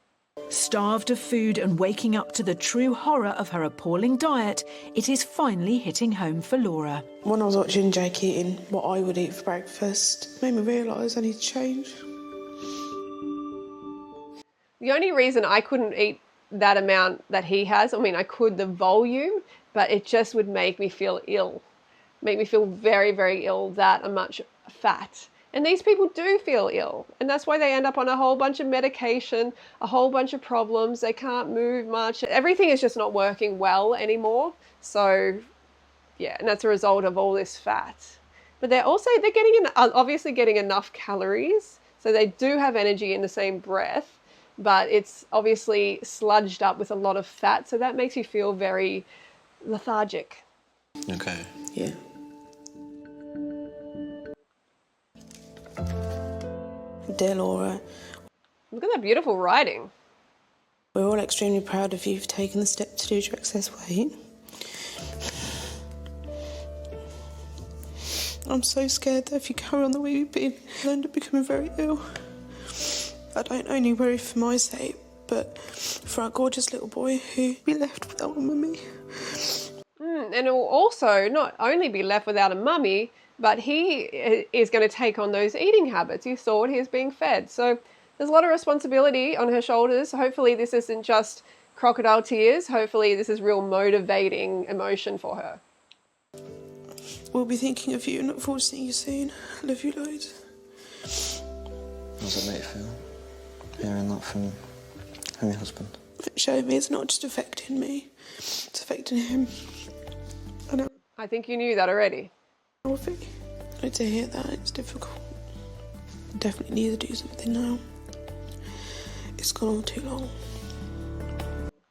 Starved of food and waking up to the true horror of her appalling diet, it is finally hitting home for Laura. When I was watching Jake eating what I would eat for breakfast, it made me realise I need to change. The only reason I couldn't eat that amount that he has, I mean, I could the volume, but it just would make me feel ill. make me feel very, very ill that much fat. And these people do feel ill, and that's why they end up on a whole bunch of medication, a whole bunch of problems. They can't move much. Everything is just not working well anymore. So yeah, and that's a result of all this fat. But they're obviously getting enough calories, so they do have energy in the same breath, but it's obviously sludged up with a lot of fat, so that makes you feel very lethargic. Okay. Yeah. Dear Laura, look at that beautiful writing. We're all extremely proud of you for taking the step to lose your excess weight. I'm so scared that if you carry on the way you've been, you'll end up becoming very ill. I don't only worry for my sake, but for our gorgeous little boy who'll be left without a mummy. And it will also not only be left without a mummy, but he is going to take on those eating habits. You saw what he is being fed. So there's a lot of responsibility on her shoulders. Hopefully this isn't just crocodile tears. Hopefully this is real motivating emotion for her. We'll be thinking of you and look forward to seeing you soon. Love you loads. How does it make you feel? Hearing that from your husband? It showed me it's not just affecting me, it's affecting him. I think you knew that already. I to hear that, it's difficult. I definitely need to do something now. It's gone on too long.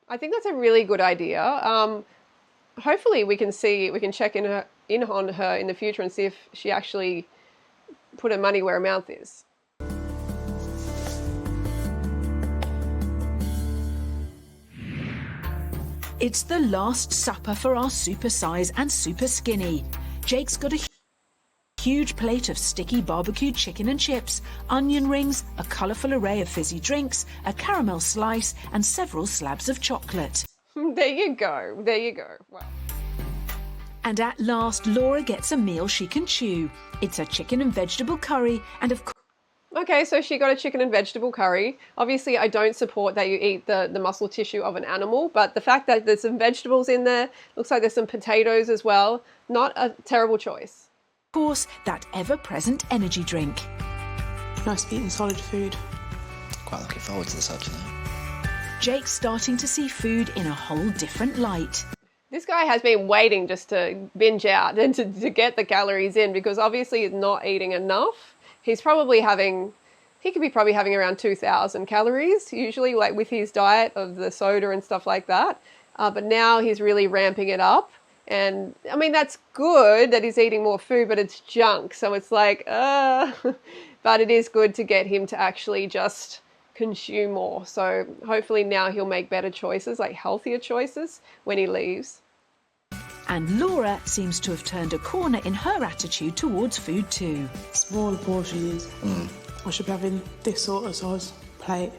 I think that's a really good idea. Hopefully we can check in on her in the future and see if she actually put her money where her mouth is. It's the last supper for our SuperSize and SuperSkinny. Jake's got a huge plate of sticky barbecued chicken and chips, onion rings, a colourful array of fizzy drinks, a caramel slice, and several slabs of chocolate. There you go. There you go. Wow. And at last, Laura gets a meal she can chew. It's a chicken and vegetable curry, and of course... Okay, so she got a chicken and vegetable curry. Obviously, I don't support that you eat the muscle tissue of an animal, but the fact that there's some vegetables in there, looks like there's some potatoes as well, not a terrible choice. Of course, that ever-present energy drink. Nice eating solid food. Quite looking forward to this, actually. Jake's starting to see food in a whole different light. This guy has been waiting just to binge out and to get the calories in, because obviously he's not eating enough. He's probably he could be probably having around 2,000 calories, usually, like with his diet of the soda and stuff like that. But now he's really ramping it up. And I mean, that's good that he's eating more food, but it's junk. So it's like, but it is good to get him to actually just consume more. So hopefully now he'll make better choices, like healthier choices when he leaves. And Laura seems to have turned a corner in her attitude towards food too. Smaller portions. I should be having this sort of size plate,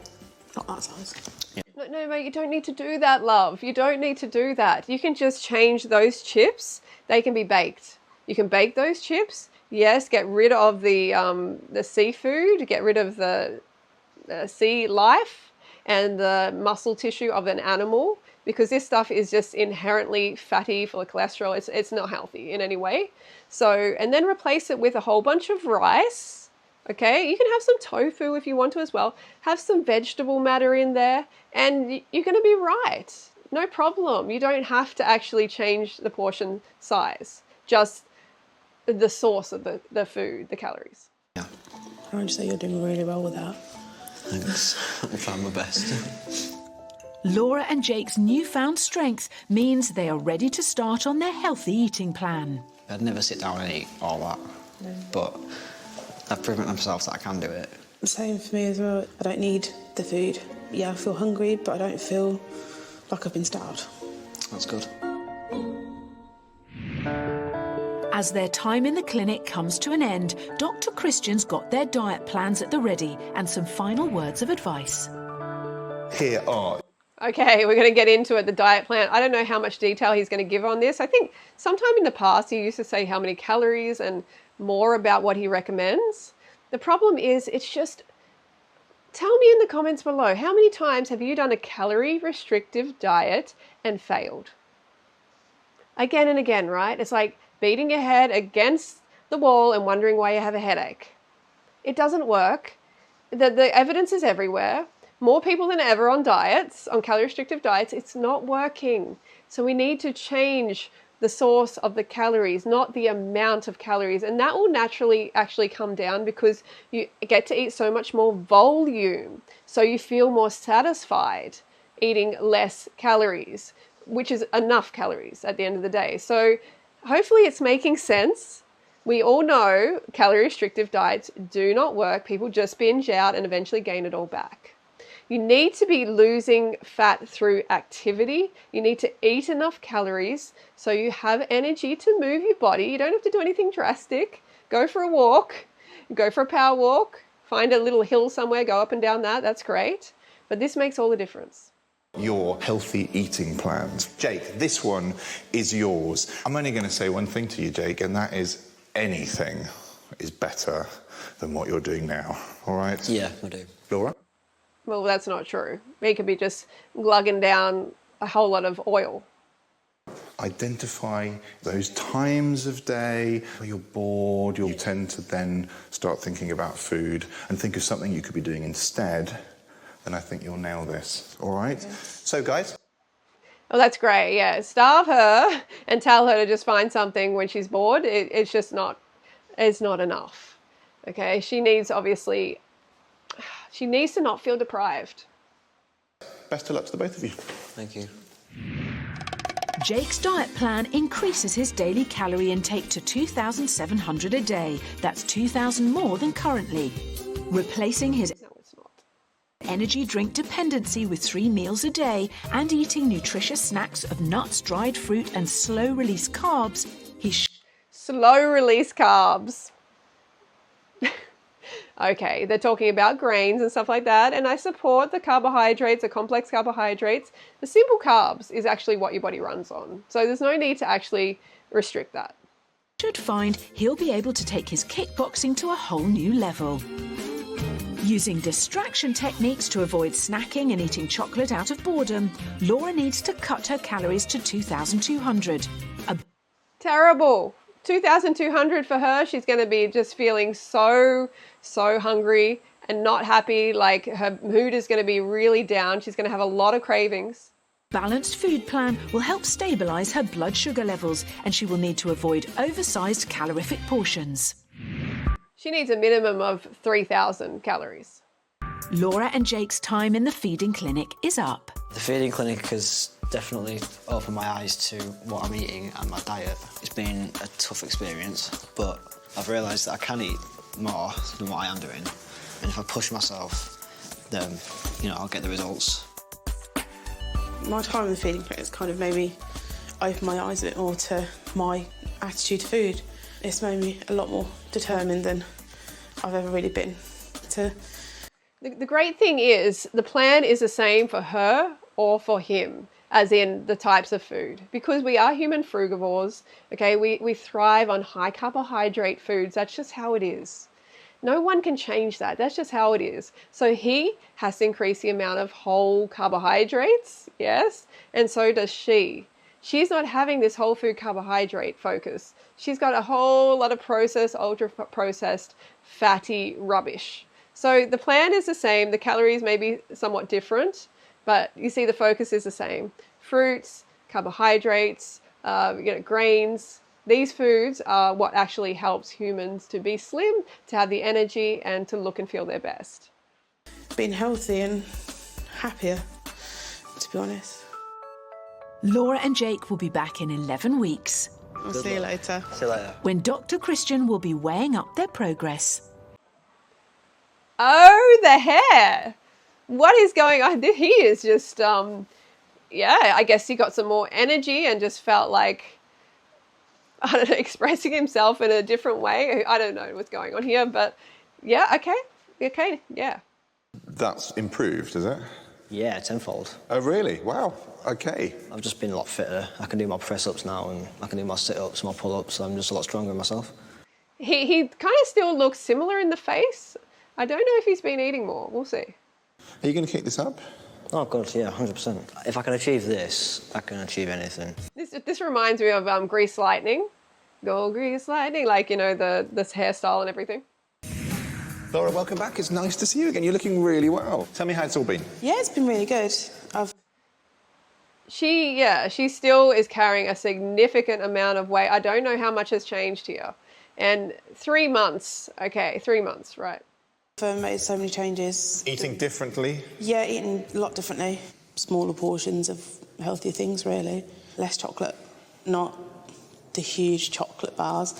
not that size. Yeah. No, mate, you don't need to do that, love. You don't need to do that. You can just change those chips. They can be baked. You can bake those chips. Yes, get rid of the seafood, get rid of the sea life and the muscle tissue of an animal, because this stuff is just inherently fatty, full of cholesterol. It's not healthy in any way. So, and then replace it with a whole bunch of rice. Okay, you can have some tofu if you want to as well. Have some vegetable matter in there and you're going to be right. No problem. You don't have to actually change the portion size, just the source of the food, the calories. Yeah. I would say you're doing really well with that. Thanks. I'm trying my best. Laura and Jake's newfound strength means they are ready to start on their healthy eating plan. I'd never sit down and eat all that, but I've proven to myself that I can do it. Same for me as well. I don't need the food. Yeah, I feel hungry, but I don't feel like I've been starved. That's good. As their time in the clinic comes to an end, Dr. Christian's got their diet plans at the ready and some final words of advice. Here are... Okay, we're going to get into it, the diet plan. I don't know how much detail he's going to give on this. I think sometime in the past he used to say how many calories and more about what he recommends. The problem is, it's just, tell me in the comments below, how many times have you done a calorie restrictive diet and failed? Again and again, right? It's like, beating your head against the wall and wondering why you have a headache. It doesn't work. The evidence is everywhere. More people than ever on diets, on calorie-restrictive diets. It's not working. So we need to change the source of the calories, not the amount of calories. And that will naturally actually come down because you get to eat so much more volume. So you feel more satisfied eating less calories, which is enough calories at the end of the day. So hopefully it's making sense. We all know calorie-restrictive diets do not work. People just binge out and eventually gain it all back. You need to be losing fat through activity. You need to eat enough calories so you have energy to move your body. You don't have to do anything drastic. Go for a walk, go for a power walk, find a little hill somewhere, go up and down that. That's great. But this makes all the difference. Your healthy eating plans. Jake, this one is yours. I'm only going to say one thing to you, Jake, and that is anything is better than what you're doing now. All right? Yeah, I do. Laura? Well, that's not true. He could be just glugging down a whole lot of oil. Identify those times of day where you're bored, you tend to then start thinking about food and think of something you could be doing instead, then I think you'll nail this. All right? Okay. So, guys. Oh, that's great. Yeah. Starve her and tell her to just find something when she's bored. It's just not, it's not enough. Okay. She needs, obviously, she needs to not feel deprived. Best of luck to the both of you. Thank you. Jake's diet plan increases his daily calorie intake to 2,700 a day. That's 2,000 more than currently. Replacing his energy drink dependency with 3 meals a day and eating nutritious snacks of nuts, dried fruit and slow-release carbs, slow-release carbs. Okay, they're talking about grains and stuff like that, and I support the carbohydrates, the complex carbohydrates. The simple carbs is actually what your body runs on, so there's no need to actually restrict that. Should find he'll be able to take his kickboxing to a whole new level. Using distraction techniques to avoid snacking and eating chocolate out of boredom, Laura needs to cut her calories to 2,200. Terrible. 2,200 for her. She's going to be just feeling so hungry and not happy. Like her mood is going to be really down. She's going to have a lot of cravings. Balanced food plan will help stabilise her blood sugar levels and she will need to avoid oversized calorific portions. She needs a minimum of 3,000 calories. Laura and Jake's time in the feeding clinic is up. The feeding clinic has definitely opened my eyes to what I'm eating and my diet. It's been a tough experience, but I've realised that I can eat more than what I am doing. And if I push myself, then, you know, I'll get the results. My time in the feeding clinic has kind of made me open my eyes a bit more to my attitude to food. It's made me a lot more determined than I've ever really been. The great thing is the plan is the same for her or for him, as in the types of food. Because we are human frugivores, okay, we thrive on high carbohydrate foods. That's just how it is. No one can change that. That's just how it is. So he has to increase the amount of whole carbohydrates, yes, and so does she. She's not having this whole food carbohydrate focus. She's got a whole lot of processed, ultra-processed, fatty rubbish. So the plan is the same. The calories may be somewhat different, but you see the focus is the same. Fruits, carbohydrates, grains. These foods are what actually helps humans to be slim, to have the energy, and to look and feel their best. Being healthy and happier, to be honest. Laura and Jake will be back in 11 weeks. I'll see you later. See you later. When Dr. Christian will be weighing up their progress. Oh, the hair. What is going on? He is just, I guess he got some more energy and just felt like, I don't know, expressing himself in a different way. I don't know what's going on here, but yeah, okay, yeah. That's improved, is it? Yeah, tenfold. Oh, really? Wow. Okay. I've just been a lot fitter. I can do my press-ups now and I can do my sit-ups, my pull-ups. I'm just a lot stronger myself. He kind of still looks similar in the face. I don't know if he's been eating more. We'll see. Are you going to keep this up? Oh, God, yeah, 100%. If I can achieve this, I can achieve anything. This reminds me of Grease Lightning. Go grease lightning, like, you know, this hairstyle and everything. Laura, welcome back. It's nice to see you again. You're looking really well. Tell me how it's all been. Yeah, it's been really good. She still is carrying a significant amount of weight. I don't know how much has changed here. And 3 months, okay, 3 months, right. I've made so many changes. Eating differently? Yeah, eating a lot differently. Smaller portions of healthier things, really. Less chocolate, not the huge chocolate bars.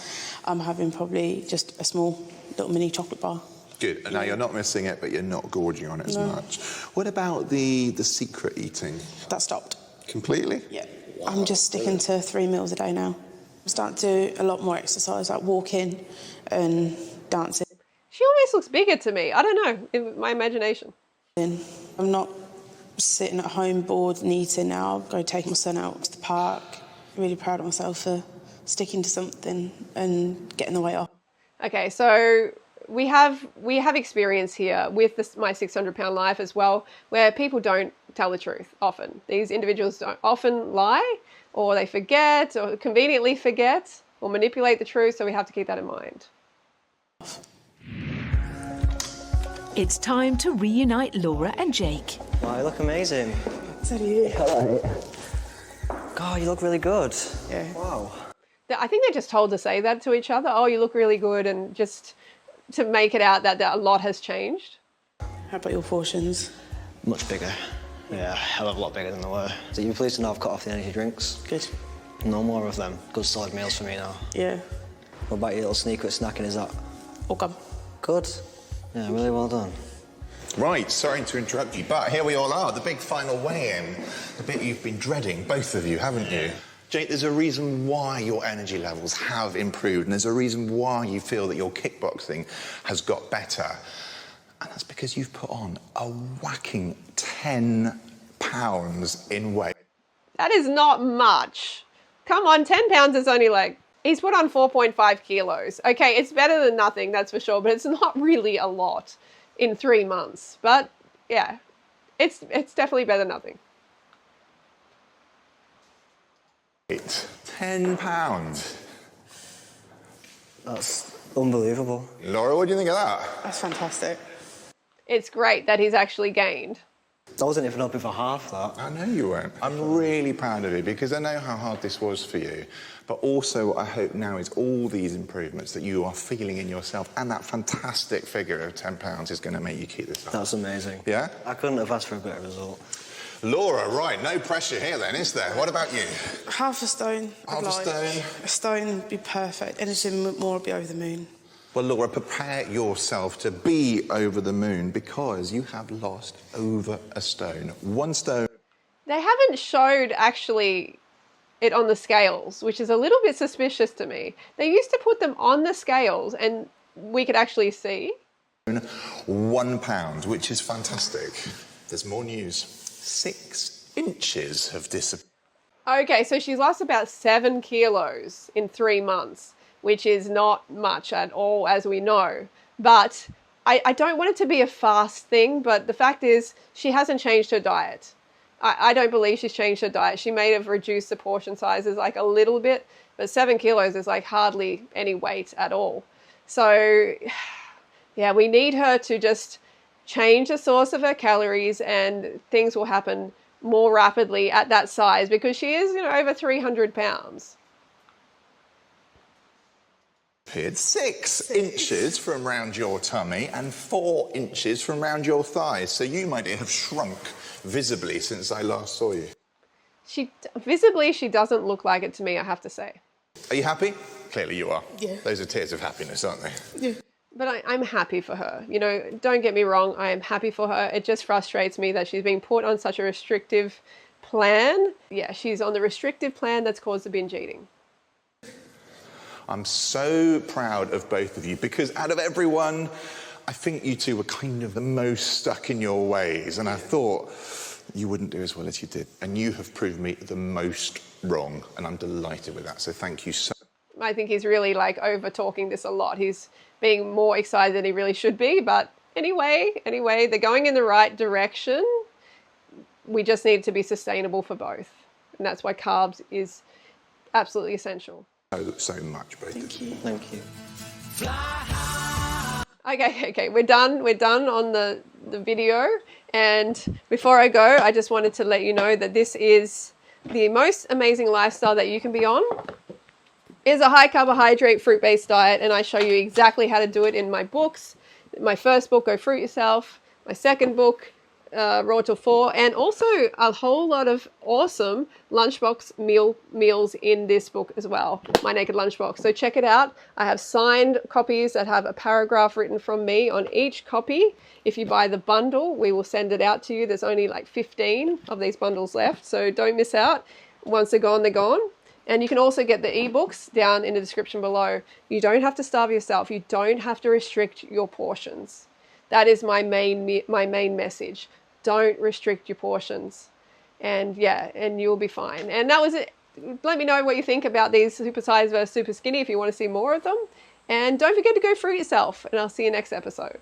I'm having probably just a small little mini chocolate bar. Good. And now you're not missing it, but you're not gorging on it as much. What about the secret eating? That stopped. Completely? Yeah. I'm just sticking to 3 meals a day now. I'm starting to do a lot more exercise, like walking and dancing. She almost looks bigger to me. I don't know, in my imagination. I'm not sitting at home bored and eating now. I'll go take my son out to the park. I'm really proud of myself for sticking to something and getting the weight off. Okay, so we have experience here with my 600-pound life as well, where people don't tell the truth often. These individuals don't often lie, or they forget, or conveniently forget, or manipulate the truth, so we have to keep that in mind. It's time to reunite Laura and Jake. Wow, you look amazing. So do you. God, you look really good. Yeah. Wow. I think they're just told to say that to each other. Oh, you look really good, and just to make it out that a lot has changed. How about your portions? Much bigger. Yeah, a hell of a lot bigger than they were. So you're pleased to know I've cut off the energy drinks? Good. No more of them. Good solid meals for me now. Yeah. What about your little sneaker at snacking, is that? All gone. Good. Yeah, really well done. Right, sorry to interrupt you, but here we all are, the big final weigh-in. The bit you've been dreading, both of you, haven't you? Jake, there's a reason why your energy levels have improved, and there's a reason why you feel that your kickboxing has got better. And that's because you've put on a whacking 10 pounds in weight. That is not much. Come on, 10 pounds is only like, he's put on 4.5 kilos. Okay, it's better than nothing, that's for sure, but it's not really a lot in 3 months. But yeah, it's definitely better than nothing. 10 pounds. That's unbelievable. Laura, what do you think of that? That's fantastic. It's great that he's actually gained. I wasn't even hoping for half that. I know you weren't. I'm really proud of you because I know how hard this was for you. But also what I hope now is all these improvements that you are feeling in yourself and that fantastic figure of 10 pounds is going to make you keep this up. That's amazing. Yeah? I couldn't have asked for a better result. Laura, right, no pressure here then, is there? What about you? Half a stone. Half a stone? A stone would be perfect. Anything more would be over the moon. Well, Laura, prepare yourself to be over the moon because you have lost over a stone. 1 stone. They haven't showed actually it on the scales, which is a little bit suspicious to me. They used to put them on the scales and we could actually see. 1 pound, which is fantastic. There's more news. 6 inches have disappeared. Okay, so she's lost about 7 kilos in 3 months, which is not much at all, as we know. But I don't want it to be a fast thing, but the fact is she hasn't changed her diet. I don't believe she's changed her diet. She may have reduced the portion sizes like a little bit, but 7 kilos is like hardly any weight at all. So, yeah, we need her to just change the source of her calories and things will happen more rapidly at that size because she is, you know, over 300 pounds. 6 inches from round your tummy and 4 inches from round your thighs. So you, my dear, have shrunk visibly since I last saw you. Visibly, she doesn't look like it to me, I have to say. Are you happy? Clearly you are. Yeah. Those are tears of happiness, aren't they? Yeah. But I'm happy for her. You know, don't get me wrong, I am happy for her. It just frustrates me that she's being put on such a restrictive plan. Yeah, she's on the restrictive plan that's caused the binge eating. I'm so proud of both of you because out of everyone, I think you two were kind of the most stuck in your ways. And I thought you wouldn't do as well as you did. And you have proved me the most wrong. And I'm delighted with that. So thank you so much. I think he's really like over talking this a lot. He's being more excited than he really should be. But anyway, they're going in the right direction. We just need to be sustainable for both. And that's why carbs is absolutely essential. so much, both of you. Thank you. Okay, we're done on the video. And before I go, I just wanted to let you know that this is the most amazing lifestyle that you can be on. Is a high carbohydrate fruit-based diet, and I show you exactly how to do it in my books. My first book, Go Fruit Yourself. My second book, Raw Till 4, and also a whole lot of awesome lunchbox meals in this book as well, My Naked Lunchbox. So check it out. I have signed copies that have a paragraph written from me on each copy. If you buy the bundle, we will send it out to you. There's only like 15 of these bundles left, so don't miss out. Once they're gone, they're gone. And you can also get the eBooks down in the description below. You don't have to starve yourself. You don't have to restrict your portions. That is my main message. Don't restrict your portions. And yeah, and you'll be fine. And that was it. Let me know what you think about these SuperSize versus SuperSkinny if you want to see more of them. And don't forget to go fruit yourself. And I'll see you next episode.